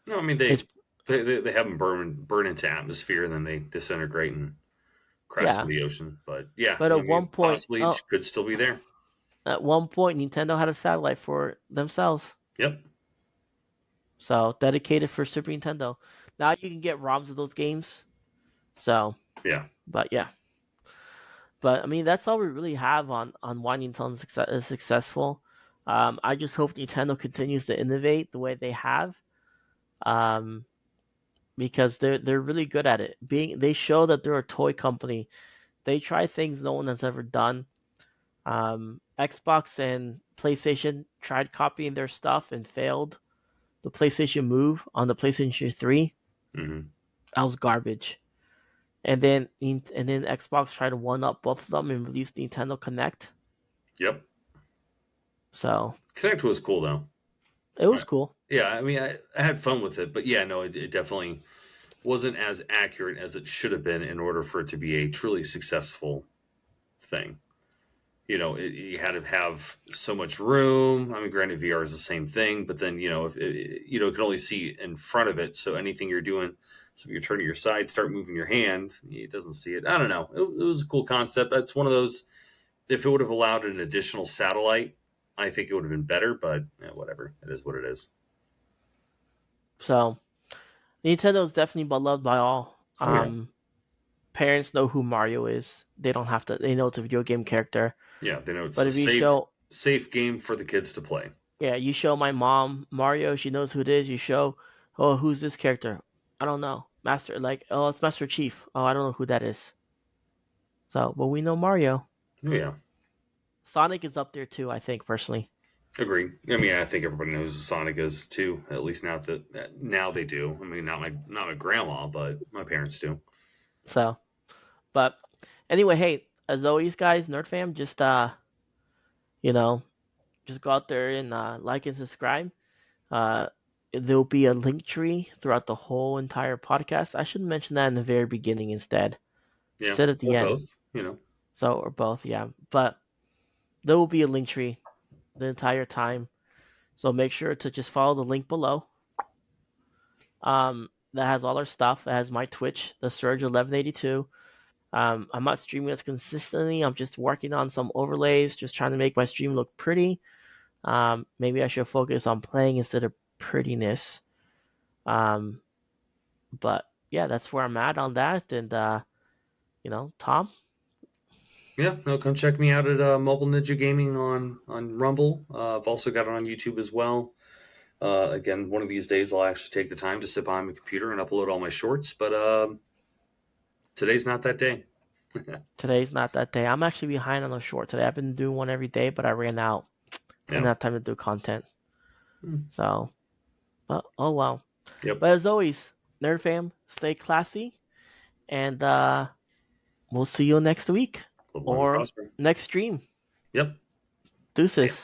No, I mean It's they have them burn into atmosphere and then they disintegrate and crash Yeah, into the ocean. But yeah, but I mean, possibly it could still be there. at one point, Nintendo had a satellite for themselves, Yep. so dedicated for Super Nintendo. Now you can get ROMs of those games. So, Yeah. but yeah, but I mean that's all we really have on why Nintendo is successful. I just hope Nintendo continues to innovate the way they have. Um, because they're really good at it. They show that they're a toy company. They try things no one has ever done. Xbox and PlayStation tried copying their stuff and failed. The PlayStation Move on the PlayStation 3. Hmm. That was garbage. And then Xbox tried to one up both of them and release Nintendo Connect. Yep. So Connect was cool though. it was Right. cool. Yeah, I mean, I had fun with it, but yeah, no, it definitely wasn't as accurate as it should have been in order for it to be a truly successful thing. You had to have so much room. I mean, granted, VR is the same thing, but then if you can only see in front of it, so anything you're doing, so if you're turning your side, start moving your hand, it doesn't see it. I don't know. It was a cool concept. That's one of those. If it would have allowed an additional satellite, I think it would have been better. But whatever, it is what it is. So Nintendo is definitely beloved by all. Oh yeah, Parents know who Mario is. They don't have to. They know it's a video game character. yeah. They know it's But a if you safe show, safe game for the kids to play. yeah, you show my mom Mario, she knows who it is. You show, oh, who's this character? I don't know. Master, like, oh, it's Master Chief. Oh, I don't know who that is. So, but we know Mario. Oh yeah. Sonic is up there too, I think personally. Agree. I mean, I think everybody knows who Sonic is too. At least now they do. I mean, not my grandma, but my parents do. So, but anyway, hey, as always, guys, Nerd Fam, just you know, just go out there and like and subscribe. Uh, there'll be a link tree throughout the whole entire podcast. I should mention that in the very beginning Yeah, instead of the or end. both. You know. So, or both, yeah. But there will be a link tree the entire time. So make sure to just follow the link below. That has all our stuff. It has my Twitch, the Surge 1182. I'm not streaming as consistently. I'm just working on some overlays, just trying to make my stream look pretty. Maybe I should focus on playing instead of prettiness. Um, but yeah, that's where I'm at on that. And Tom, Yeah, no, come check me out at Mobile Ninja Gaming on Rumble. I've also got it on YouTube as well. Again, one of these days I'll actually take the time to sit behind my computer and upload all my shorts, but today's not that day. today's not that day. I'm actually behind on a short today. I've been doing one every day, but I ran out. I didn't Yeah. have time to do content. Hmm. So, but oh well. Yep. But as always, Nerd Fam, stay classy, and we'll see you next week Live long and or prosper. next stream. Yep. See ya. Deuces.